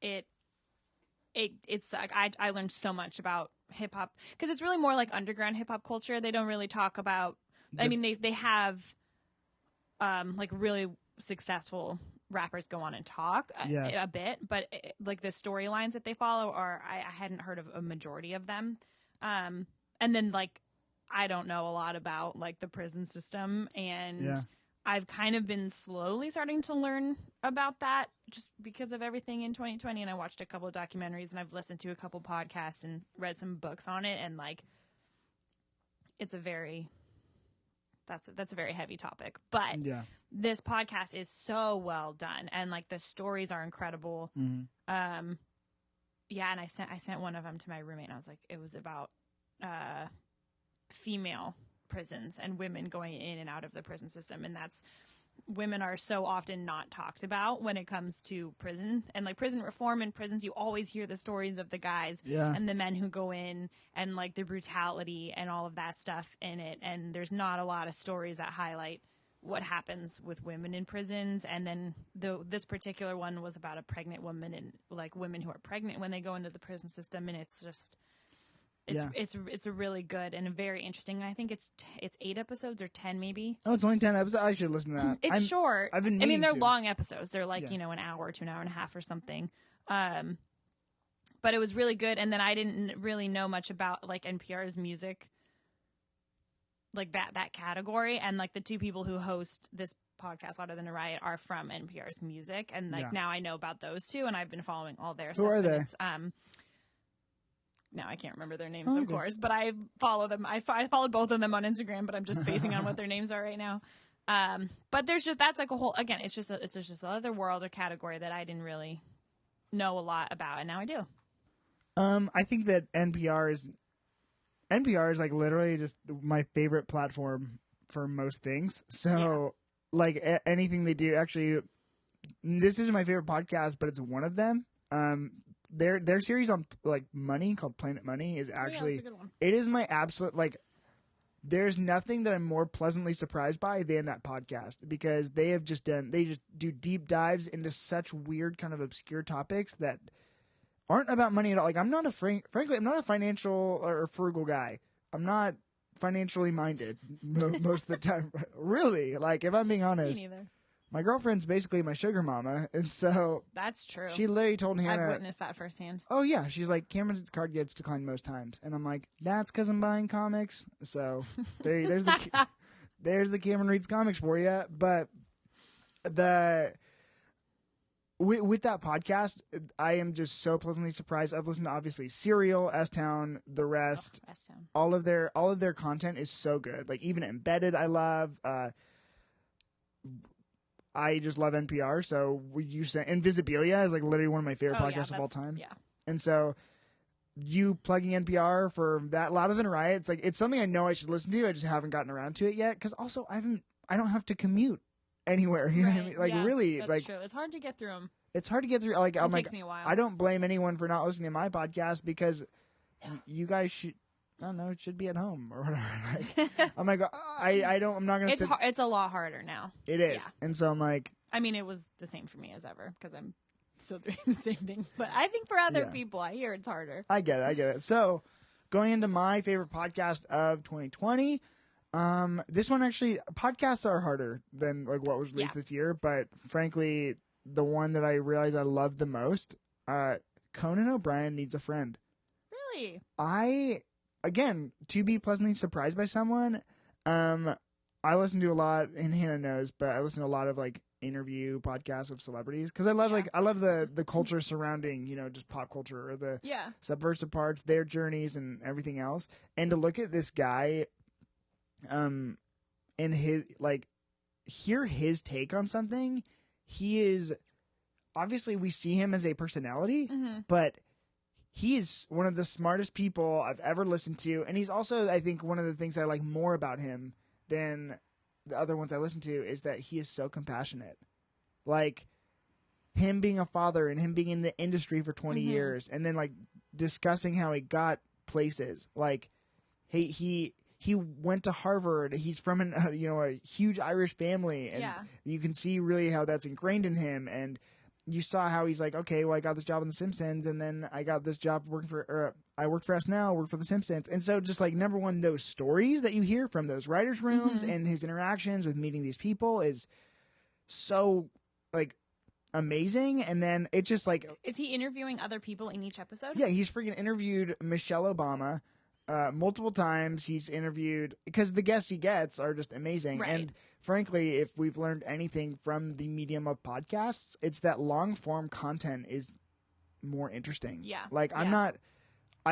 it's like I learned so much about hip hop because it's really more like underground hip hop culture. They don't really talk about. I mean, they have like really successful rappers go on and talk a bit, but like the storylines that they follow are I hadn't heard of a majority of them. And then like I don't know a lot about like the prison system, and I've kind of been slowly starting to learn about that just because of everything in 2020. And I watched a couple of documentaries and I've listened to a couple podcasts and read some books on it, and like it's a very that's a very heavy topic, but this podcast is so well done, and like the stories are incredible. And I sent one of them to my roommate, and I was like, it was about female prisons and women going in and out of the prison system, and that's women are so often not talked about when it comes to prison and like prison reform. In prisons, you always hear the stories of the guys and the men who go in and like the brutality and all of that stuff in it, and there's not a lot of stories that highlight what happens with women in prisons. And then this particular one was about a pregnant woman and like women who are pregnant when they go into the prison system, and it's just it's a really good and a very interesting. I think it's 8 episodes or 10 maybe. Oh, it's only 10 episodes. I should listen to that. It's short. I've been I mean, they're to. long episodes. They're like an hour to an hour and a half or something. But it was really good. And then I didn't really know much about like NPR's music, like that category. And like the two people who host this podcast, Louder Than a Riot, are from NPR's music, and like now I know about those two, and I've been following all their stuff. Who are they? Now I can't remember their names, of course, but I follow them. I followed both of them on Instagram, but I'm just spacing on what their names are right now. But that's like a whole, again, it's just another world or category that I didn't really know a lot about, and now I do. I think that NPR is like literally just my favorite platform for most things. So like anything they do, actually, this isn't my favorite podcast, but it's one of them. Their series on like money called Planet Money is actually that's a good one. It is my absolute like. There's nothing that I'm more pleasantly surprised by than that podcast, because they just do deep dives into such weird kind of obscure topics that aren't about money at all. Like I'm not frankly, I'm not a financial or frugal guy. I'm not financially minded most of the time. Really, like if I'm being honest. Me neither. My girlfriend's basically my sugar mama, and so that's true. She literally told Hannah, I've witnessed that firsthand. Oh yeah, she's like, Cameron's card gets declined most times, and I'm like, that's because I'm buying comics. So there's the Cameron Reads Comics for you. But with that podcast, I am just so pleasantly surprised. I've listened to obviously Serial, S-Town, the rest. S-Town. All of their content is so good. Like even Embedded, I love. I just love NPR, so you say Invisibilia is like literally one of my favorite podcasts of all time. Yeah, and so you plugging NPR for that Louder Than a Riot, it's like it's something I know I should listen to. I just haven't gotten around to it yet, because also I don't have to commute anywhere. You know what I mean? Like really, that's like true. It's hard to get through them. It's hard to get through. Like it takes me a while. I don't blame anyone for not listening to my podcast, because you guys should. I don't know. It should be at home or whatever. Like, I'm like, I'm not gonna. It's a lot harder now. It is, and so I'm like. I mean, it was the same for me as ever, because I'm still doing the same thing. But I think for other people, I hear it's harder. I get it. So, going into my favorite podcast of 2020, this one actually, podcasts are harder than like what was released this year. But frankly, the one that I realized I loved the most, Conan O'Brien Needs a Friend. Really? Again, to be pleasantly surprised by someone, I listen to a lot, and Hannah knows, but I listen to a lot of like interview podcasts of celebrities, because I love the culture surrounding, just pop culture, or the subversive parts, their journeys and everything else. And to look at this guy, and his hear his take on something, he is obviously, we see him as a personality, but he is one of the smartest people I've ever listened to. And he's also, I think, one of the things I like more about him than the other ones I listen to is that he is so compassionate. Like him being a father and him being in the industry for 20 years and then like discussing how he got places. Like he went to Harvard. He's from a huge Irish family, and you can see really how that's ingrained in him. And you saw how he's like, okay, well, I got this job on The Simpsons, and then I got this job I worked for SNL, worked for The Simpsons. And so just like, number one, those stories that you hear from those writers' rooms and his interactions with meeting these people is so like amazing. And then it's just like, is he interviewing other people in each episode? Yeah, he's freaking interviewed Michelle Obama multiple times. He's interviewed, because the guests he gets are just amazing. Right. And frankly, if we've learned anything from the medium of podcasts, it's that long form content is more interesting. Yeah. Like I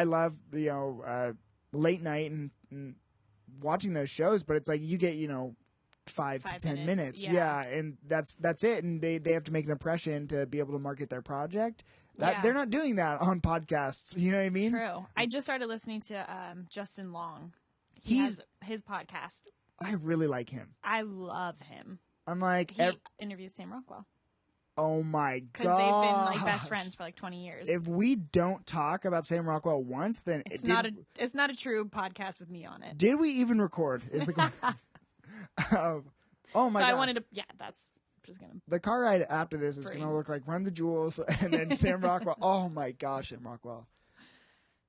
love, late night and watching those shows, but it's like you get, 5 to 10 minutes. Yeah. And that's it. And they have to make an impression to be able to market their project. They're not doing that on podcasts. You know what I mean? True. I just started listening to Justin Long. He has his podcast. I really like him. I love him. I'm like... He interviews Sam Rockwell. Oh my God. Because they've been like best friends for like 20 years. If we don't talk about Sam Rockwell once, then... It's not a true podcast with me on it. Did we even record? Is the question. Oh my God. I wanted to... Yeah, that's... Just gonna the car ride after this is going to look like Run the Jewels and then Sam Rockwell. Oh my gosh, Sam Rockwell.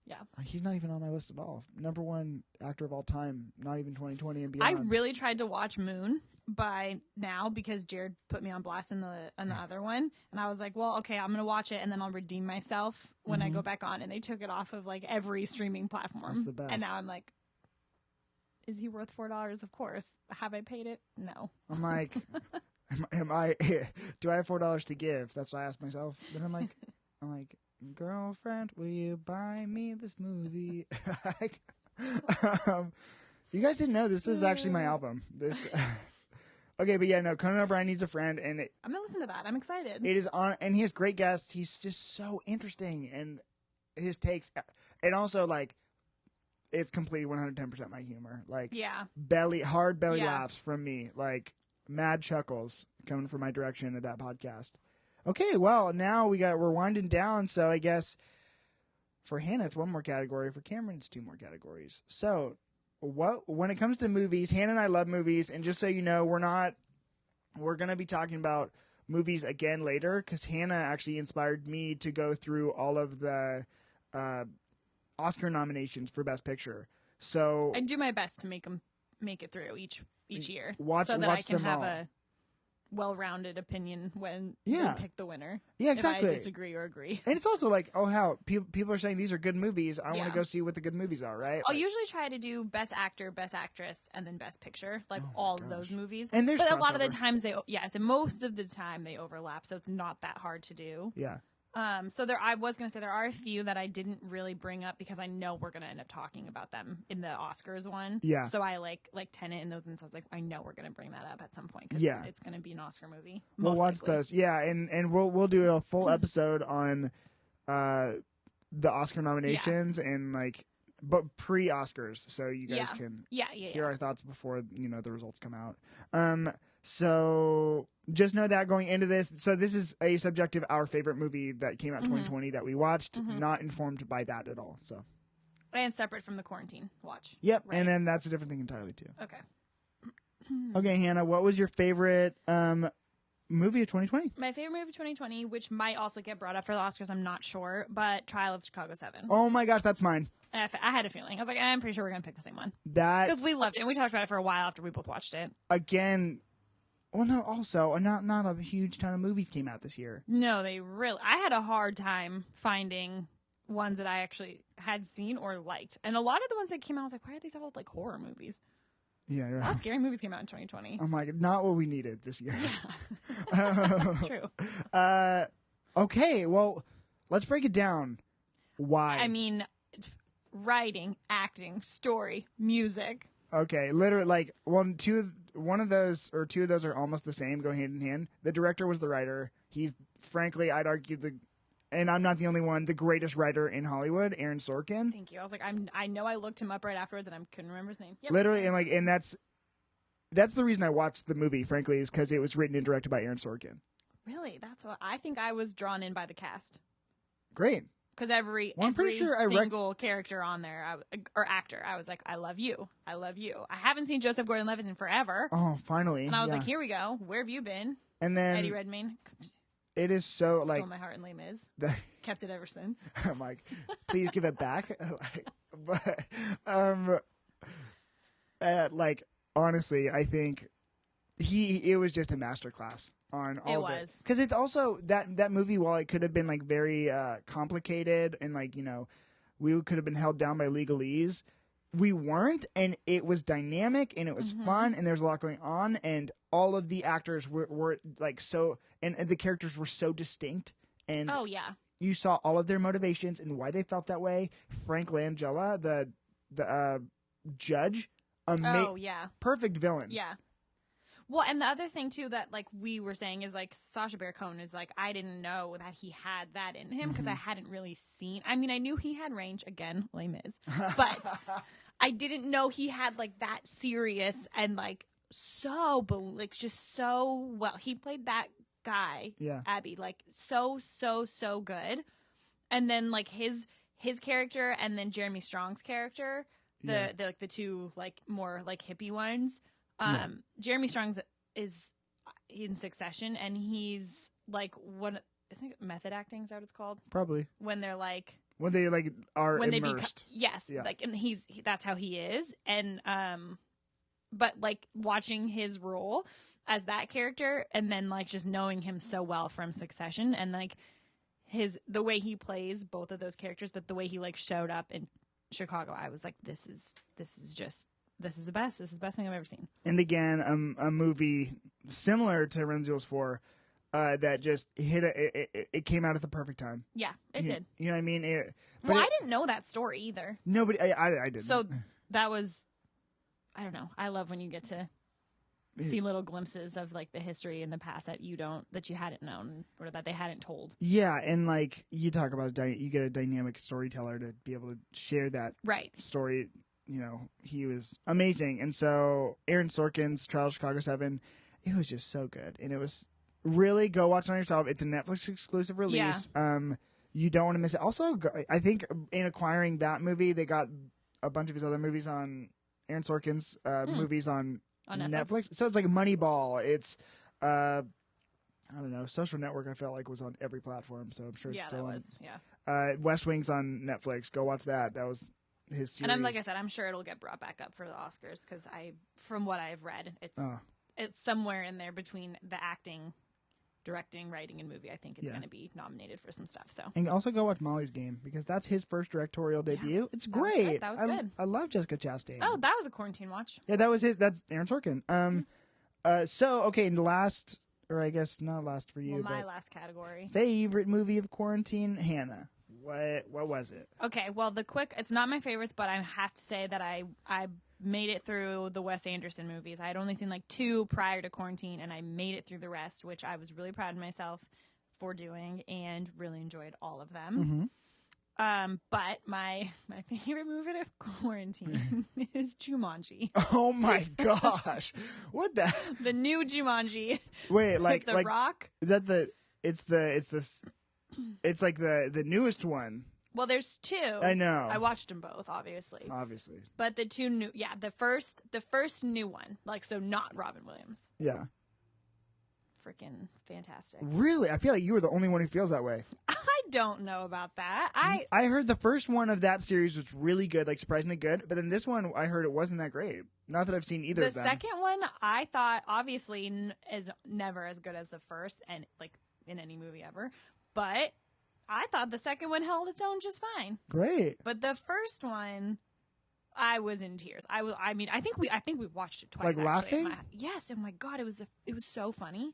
Yeah. He's not even on my list at all. Number one actor of all time, not even 2020 and beyond. I really tried to watch Moon by now because Jared put me on blast in the other one. And I was like, well, okay, I'm going to watch it and then I'll redeem myself when I go back on. And they took it off of like every streaming platform. That's the best. And now I'm like, is he worth $4? Of course. Have I paid it? No. I'm like... Am I? Do I have $4 to give? That's what I ask myself. Then I'm like, girlfriend, will you buy me this movie? You guys didn't know this is actually my album. This. Okay, but yeah, no. Conan O'Brien Needs a Friend, and I'm gonna listen to that. I'm excited. It is on, and he has great guests. He's just so interesting, and his takes, and also like, it's completely 110% my humor. Like, hard belly laughs from me, like. Mad chuckles coming from my direction at that podcast. Okay, well, now we're winding down, so I guess for Hannah it's one more category, for Cameron it's two more categories. So, when it comes to movies, Hannah and I love movies, and just so you know, we're going to be talking about movies again later, because Hannah actually inspired me to go through all of the Oscar nominations for Best Picture. So I do my best to make it through each year, so that I can have a well-rounded opinion when we pick the winner. Yeah, exactly. If I disagree or agree. And it's also like, people are saying these are good movies. I want to go see what the good movies are, right? I'll usually try to do Best Actor, Best Actress, and then Best Picture, like of those movies. And there's but a lot of the times and most of the time they overlap, so it's not that hard to do. Yeah. So I was going to say there are a few that I didn't really bring up because I know we're going to end up talking about them in the Oscars one. Yeah. So I like Tenet and those, and so I was like, I know we're going to bring that up at some point because it's going to be an Oscar movie. We'll watch those. Yeah, and we'll do a full episode on the Oscar nominations and but pre-Oscars, so you guys can hear our thoughts before the results come out. So just know that going into this. So this is a subjective our favorite movie that came out 2020 that we watched, not informed by that at all. So and separate from the quarantine watch. Yep, right? and then that's a different thing entirely too. Okay. Okay, Hannah, what was your favorite movie of 2020? My favorite movie of 2020, which might also get brought up for the Oscars, I'm not sure, but Trial of Chicago 7. Oh my gosh, that's mine. I had a feeling. I was like, I'm pretty sure we're going to pick the same one. Because we loved it, and we talked about it for a while after we both watched it. Again, well, no, also, not a huge ton of movies came out this year. No, I had a hard time finding ones that I actually had seen or liked. And a lot of the ones that came out, I was like, why are these all like horror movies? Yeah, a lot of scary movies came out in 2020. Oh my God, not what we needed this year. Yeah. True. Okay, well, let's break it down. Why? I mean, writing, acting, story, music. Okay, literally, one of those or two of those are almost the same, go hand in hand. The director was the writer. He's, frankly, I'd argue and I'm not the only one, the greatest writer in Hollywood, Aaron Sorkin. Thank you. I was like, I know I looked him up right afterwards, and I couldn't remember his name. Yep. Literally, and that's that's the reason I watched the movie, frankly, is because it was written and directed by Aaron Sorkin. Really? That's what I think I was drawn in by the cast. Great. Because every single character on there, or actor, I was like, I love you. I love you. I haven't seen Joseph Gordon-Levitt in forever. Oh, finally. And I was like, here we go. Where have you been? And then Eddie Redmayne. It is so like... Stole my heart in Les Mis. Kept it ever since. I'm like, please give it back. Like, honestly, I think it was just a masterclass on all of it. Because it's also that movie, while it could have been like very complicated and like, you know, we could have been held down by legalese, we weren't, and it was dynamic and it was fun and there's a lot going on, and all of the actors were like so, and the characters were so distinct, and you saw all of their motivations and why they felt that way. Frank Langella, the judge, perfect villain. Yeah. Well, and the other thing, too, that, like, we were saying is, like, Sacha Baron Cohen is, like, I didn't know that he had that in him because I hadn't really seen... I mean, I knew he had range. Again, Les Mis. But I didn't know he had, like, that serious and, like, so... like, just so well. He played that guy, Abby, like, so good. And then, like, his character and then Jeremy Strong's character, the two, like, more, like, hippie ones... Jeremy Strong is in Succession, and he's like isn't it method acting? Is that what it's called? Probably. When they're like are immersed. Like, and that's how he is, and but like watching his role as that character, and then like just knowing him so well from Succession, and like the way he plays both of those characters, but the way he like showed up in Chicago, I was like, this is the best. This is the best thing I've ever seen. And again, a movie similar to Renzuel's 4 that just hit it came out at the perfect time. Yeah, it did. You know what I mean? I didn't know that story either. Nobody, I didn't. So that was, I don't know. I love when you get to see little glimpses of like the history in the past that you hadn't known or that they hadn't told. Yeah, and like you talk about you get a dynamic storyteller to be able to share that story. You know, he was amazing. And so Aaron Sorkin's Trial of Chicago 7, it was just so good. And it was really, go watch it on yourself. It's a Netflix exclusive release. Yeah. You don't want to miss it. Also, I think in acquiring that movie, they got a bunch of his other movies on Aaron Sorkin's movies on Netflix. So it's like Moneyball. It's, I don't know, Social Network I felt like was on every platform. So I'm sure it's still on. West Wing's on Netflix. Go watch that. That was his series. And like I said, I'm sure it'll get brought back up for the Oscars because from what I've read, it's somewhere in there between the acting, directing, writing, and movie. I think it's going to be nominated for some stuff. So, and also go watch Molly's Game because that's his first directorial debut. Yeah, it's great. That was good. I love Jessica Chastain. Oh, that was a quarantine watch. Yeah, that was his. That's Aaron Sorkin. So okay, in the last, or I guess not last for you. Well, my last category. Favorite movie of quarantine, Hannah. What was it? Okay, well, it's not my favorites, but I have to say that I made it through the Wes Anderson movies. I had only seen like 2 prior to quarantine, and I made it through the rest, which I was really proud of myself for doing and really enjoyed all of them. But my favorite movie of quarantine is Jumanji. Oh my gosh. What the new Jumanji. Wait, like The Rock? Is that it's like the newest one. Well, there's 2. I know. I watched them both, obviously. But the 2 new, the first new one, like, so not Robin Williams. Yeah. Freaking fantastic. Really? I feel like you were the only one who feels that way. I don't know about that. I heard the first one of that series was really good, like surprisingly good, but then this one I heard it wasn't that great. Not that I've seen either of them. The second one I thought obviously is never as good as the first, and like in any movie ever. But I thought the second one held its own just fine. Great. But the first one, I was in tears. I mean, I think we watched it twice. Like actually. laughing? Yes. Oh my God, it was so funny.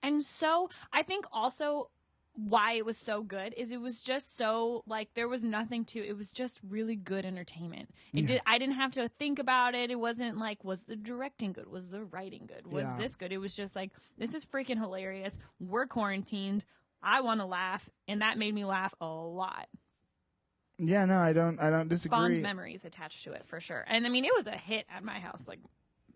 And so I think also why it was so good is it was just so like there was nothing to it. Was just really good entertainment. I didn't have to think about it. It wasn't like, was the directing good? Was the writing good? Was this good? It was just like, this is freaking hilarious. We're quarantined. I want to laugh, and that made me laugh a lot. Yeah, no, I don't disagree. Fond memories attached to it for sure. And I mean, it was a hit at my house, like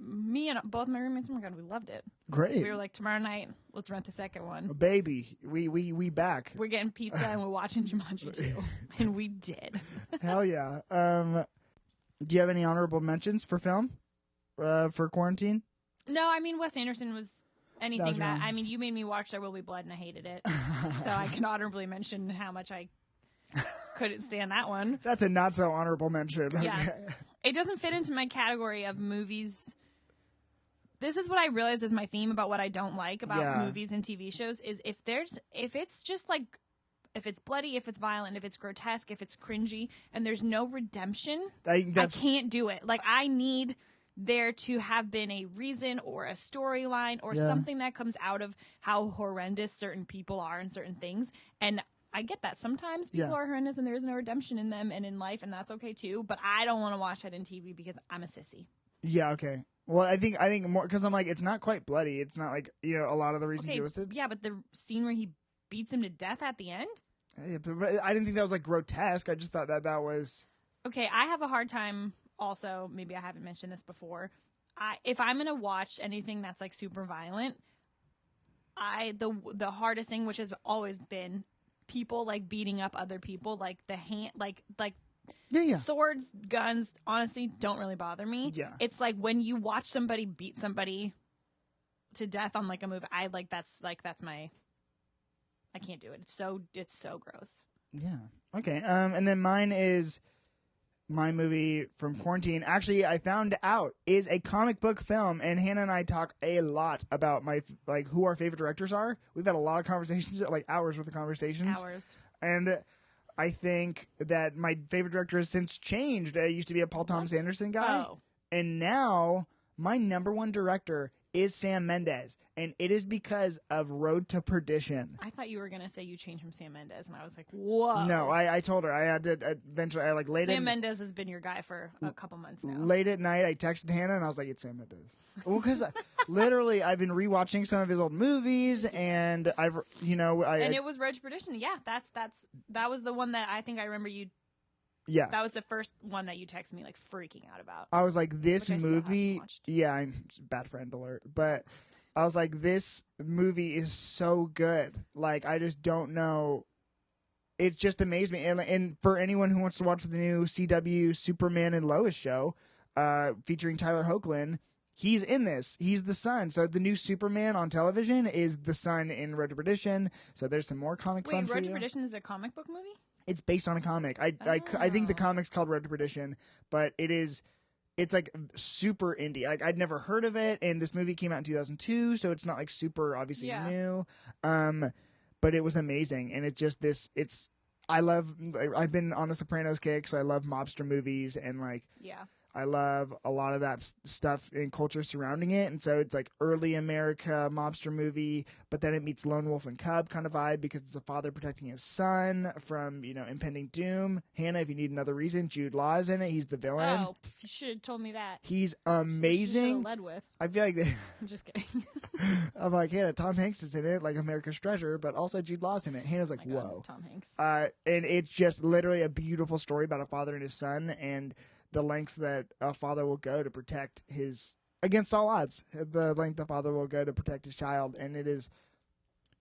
me and both my roommates, oh my God, we loved it. Great. We were like, tomorrow night, let's rent the second one. Baby, we back. We're getting pizza and we're watching Jumanji 2. And we did. Hell yeah. Do you have any honorable mentions for film for quarantine? No, I mean, Wes Anderson was anything wrong. I mean, you made me watch There Will Be Blood and I hated it. So I can honorably mention how much I couldn't stand that one. That's a not so honorable mention. Yeah. Okay. It doesn't fit into my category of movies. This is what I realize is my theme about what I don't like about movies and TV shows is if it's just like, if it's bloody, if it's violent, if it's grotesque, if it's cringy, and there's no redemption, I can't do it. Like, I need there to have been a reason or a storyline or something that comes out of how horrendous certain people are and certain things. And I get that. Sometimes people are horrendous and there is no redemption in them and in life, and that's okay too. But I don't want to watch that in TV because I'm a sissy. Yeah, okay. Well, I think more because I'm like, it's not quite bloody. It's not like, a lot of the reasons you listed. Yeah, but the scene where he beats him to death at the end? Yeah, but I didn't think that was like grotesque. I just thought that was. Okay, I have a hard time also, maybe I haven't mentioned this before. If I'm going to watch anything that's like super violent, the hardest thing, which has always been people like beating up other people, like swords, guns, honestly don't really bother me. Yeah. It's like when you watch somebody beat somebody to death on like a movie, that's my, I can't do it. It's so gross. Yeah. Okay. And then mine is my movie from quarantine. Actually, I found out is a comic book film, and Hannah and I talk a lot about who our favorite directors are. We've had a lot of conversations, like hours worth of conversations. And I think that my favorite director has since changed. I used to be a Paul Thomas Anderson guy, and now my number one director is Sam Mendes, and it is because of Road to Perdition. I thought you were going to say you changed from Sam Mendes, and I was like, whoa. No, I told her. I had to eventually, Sam Mendes has been your guy for a couple months now. Late at night, I texted Hannah, and I was like, it's Sam Mendes. Well, because literally, I've been rewatching some of his old movies, and and it was Road to Perdition. Yeah, that was the one that I think I remember you. Yeah. That was the first one that you texted me, like, freaking out about. I was like, this movie... I still haven't watched. Yeah, I'm bad friend alert. But I was like, this movie is so good. Like, I just don't know. It just amazed me. And for anyone who wants to watch the new CW Superman and Lois show, featuring Tyler Hoechlin, he's in this. He's the son. So the new Superman on television is the son in Road to Perdition. So there's some more comic fun for you. Road to Perdition is a comic book movie? It's based on a comic. I think the comic's called Road to Perdition, but it's like super indie. Like, I'd never heard of it, and this movie came out in 2002, so it's not like super obviously new. But it was amazing, and I've been on the Sopranos kick, so I love mobster movies, and I love a lot of that stuff and culture surrounding it. And so it's like early America mobster movie, but then it meets Lone Wolf and Cub kind of vibe because it's a father protecting his son from, impending doom. Hannah, if you need another reason, Jude Law is in it. He's the villain. Oh, you should have told me that. He's amazing. Led with. I feel like I'm just kidding. I'm like, Hannah, Tom Hanks is in it, like America's Treasure, but also Jude Law's in it. Hannah's like, whoa. Tom Hanks. And it's just literally a beautiful story about a father and his son, and the lengths that a father will go to protect against all odds, the length a father will go to protect his child. And it is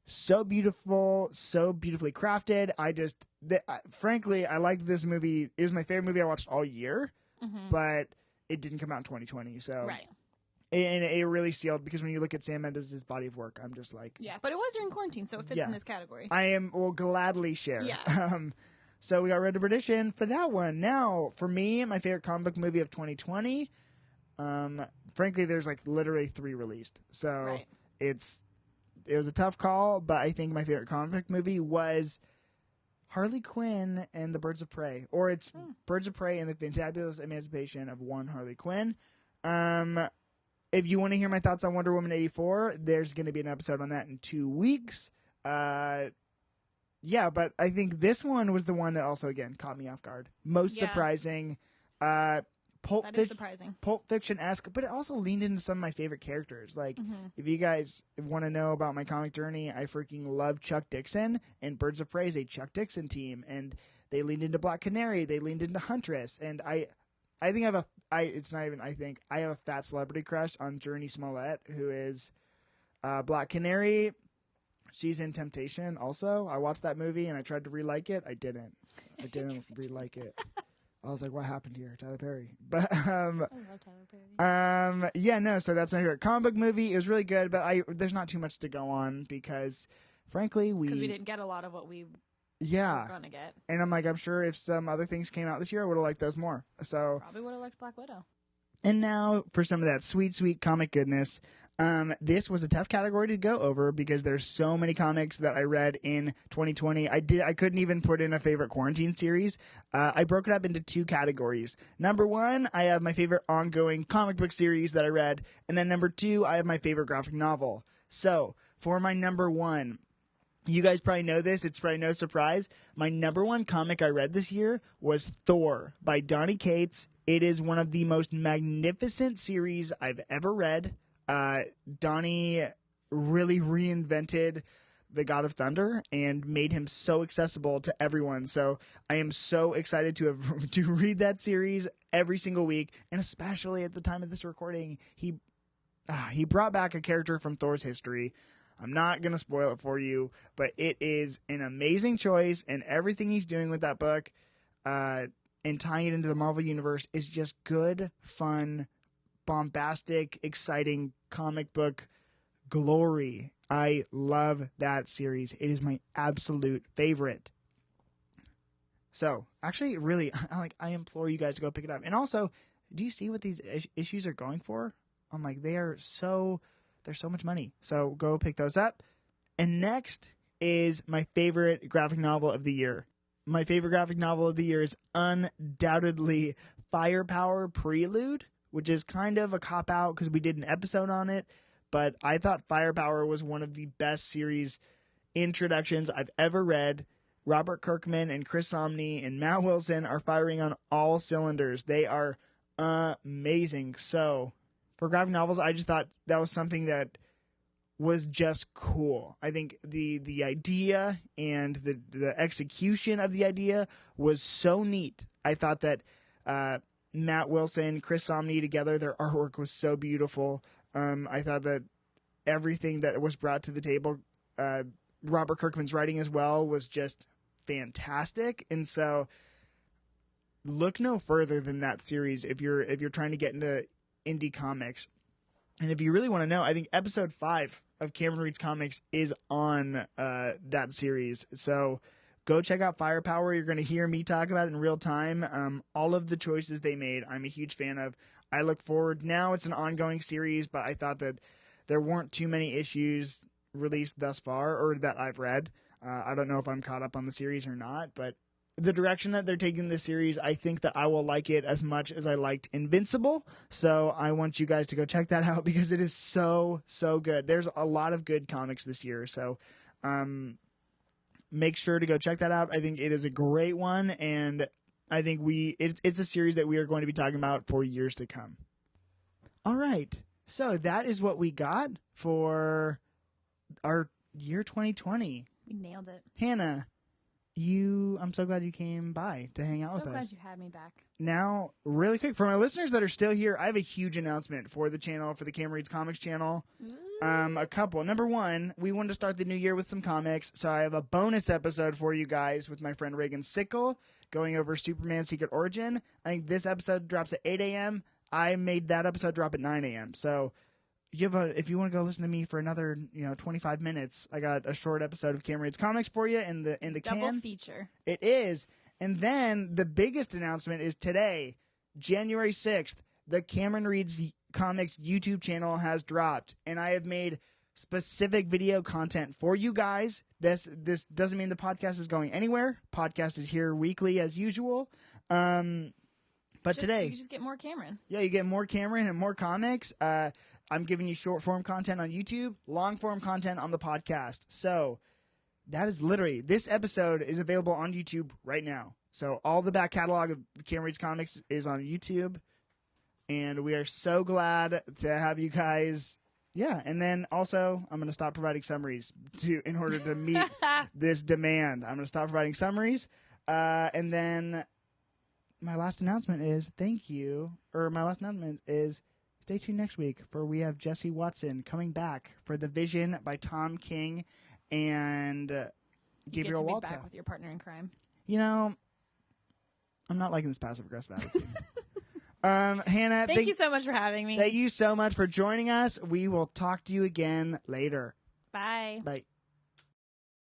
so beautiful, so beautifully crafted. Frankly, I liked this movie. It was my favorite movie I watched all year, but it didn't come out in 2020. So, right. And it really sealed, because when you look at Sam Mendes' body of work, I'm just like... Yeah, but it was during quarantine, so it fits in this category. will gladly share. Yeah. So we got Road to Perdition for that one. Now, for me, my favorite comic book movie of 2020, frankly, there's like literally 3 released. So it was a tough call, but I think my favorite comic book movie was Harley Quinn and the Birds of Prey. Or it's Birds of Prey and the Fantabulous Emancipation of One Harley Quinn. If you want to hear my thoughts on Wonder Woman 84, there's going to be an episode on that in 2 weeks. Yeah, but I think this one was the one that also, again, caught me off guard. Most surprising. Pulp Fiction-esque, but it also leaned into some of my favorite characters. Like, if you guys want to know about my comic journey, I freaking love Chuck Dixon, and Birds of Prey is a Chuck Dixon team, and they leaned into Black Canary, they leaned into Huntress, and I think I have it's not even, I think, I have a fat celebrity crush on Journey Smollett, who is Black Canary. She's in Temptation also. I watched that movie and I tried to re-like it. I didn't re-like it. I was like, what happened here? Tyler Perry. But I love Tyler Perry. yeah, no, so that's my favorite comic book movie. It was really good, but there's not too much to go on because frankly we didn't get a lot of what we were gonna get. And I'm sure if some other things came out this year, I would have liked those more. So probably would have liked Black Widow. And now for some of that sweet, sweet comic goodness. This was a tough category to go over because there's so many comics that I read in 2020. I couldn't even put in a favorite quarantine series. I broke it up into 2 categories. Number 1, I have my favorite ongoing comic book series that I read. And then number 2, I have my favorite graphic novel. So for my number 1, you guys probably know this. It's probably no surprise. My number 1 comic I read this year was Thor by Donny Cates. It is one of the most magnificent series I've ever read. Donnie really reinvented the God of Thunder and made him so accessible to everyone. So I am so excited to read that series every single week, and especially at the time of this recording, he brought back a character from Thor's history. I'm not going to spoil it for you, but it is an amazing choice, and everything he's doing with that book and tying it into the Marvel Universe is just good, fun, bombastic, exciting comic book glory. I love that series. It is my absolute favorite. So, actually, really, I implore you guys to go pick it up. And also, do you see what these issues are going for? I'm like, there's so much money. So, go pick those up. And next is my favorite graphic novel of the year. My favorite graphic novel of the year is undoubtedly Firepower Prelude, which is kind of a cop-out because we did an episode on it. But I thought Firepower was one of the best series introductions I've ever read. Robert Kirkman and Chris Samnee and Matt Wilson are firing on all cylinders. They are amazing. So, for graphic novels, I just thought that was something that was just cool. I think the idea and the execution of the idea was so neat. I thought that Matt Wilson, Chris Samnee together, their artwork was so beautiful. I thought that everything that was brought to the table, Robert Kirkman's writing as well, was just fantastic. And so look no further than that series if you're trying to get into indie comics. And if you really want to know, I think episode 5 of Cameron Reads Comics is on that series. So go check out Firepower. You're going to hear me talk about it in real time. All of the choices they made, I'm a huge fan of. I look forward. Now it's an ongoing series, but I thought that there weren't too many issues released thus far, or that I've read. I don't know if I'm caught up on the series or not, but the direction that they're taking this series, I think that I will like it as much as I liked Invincible. So I want you guys to go check that out because it is so, so good. There's a lot of good comics this year. So make sure to go check that out. I think it is a great one, and I think it's a series that we are going to be talking about for years to come. All right. So that is what we got for our year 2020. We nailed it. Hannah, I'm so glad you came by to hang out with us. So glad you had me back. Now, really quick, for my listeners that are still here, I have a huge announcement for the channel, for the Cam Reads Comics channel. A couple. Number 1, we wanted to start the new year with some comics, so I have a bonus episode for you guys with my friend Reagan Sickle going over Superman Secret Origin. I think this episode drops at 8 a.m. I made that episode drop at 9 a.m. So if you want to go listen to me for another 25 minutes, I got a short episode of Cam Reads Comics for you in the Double can. feature. It is. And then the biggest announcement is today, January 6th, the Cameron Reads Comics YouTube channel has dropped, and I have made specific video content for you guys. This doesn't mean the podcast is going anywhere. Podcast is here weekly as usual. But today, you just get more Cameron. Yeah, you get more Cameron and more comics. I'm giving you short form content on YouTube, long form content on the podcast. So that is literally, this episode is available on YouTube right now. So all the back catalog of Cameron Reads Comics is on YouTube. And we are so glad to have you guys. Yeah, and then also I'm going to stop providing summaries in order to meet this demand. I'm going to stop providing summaries. And then my last announcement is thank you. Or my last announcement is stay tuned next week for we have Jesse Watson coming back for The Vision by Tom King and Gabriel Be Walter. back with your partner in crime. You know, I'm not liking this passive aggressive attitude. Hannah, thank you so much for having me. Thank you so much for joining us. We will talk to you again later. Bye. Bye.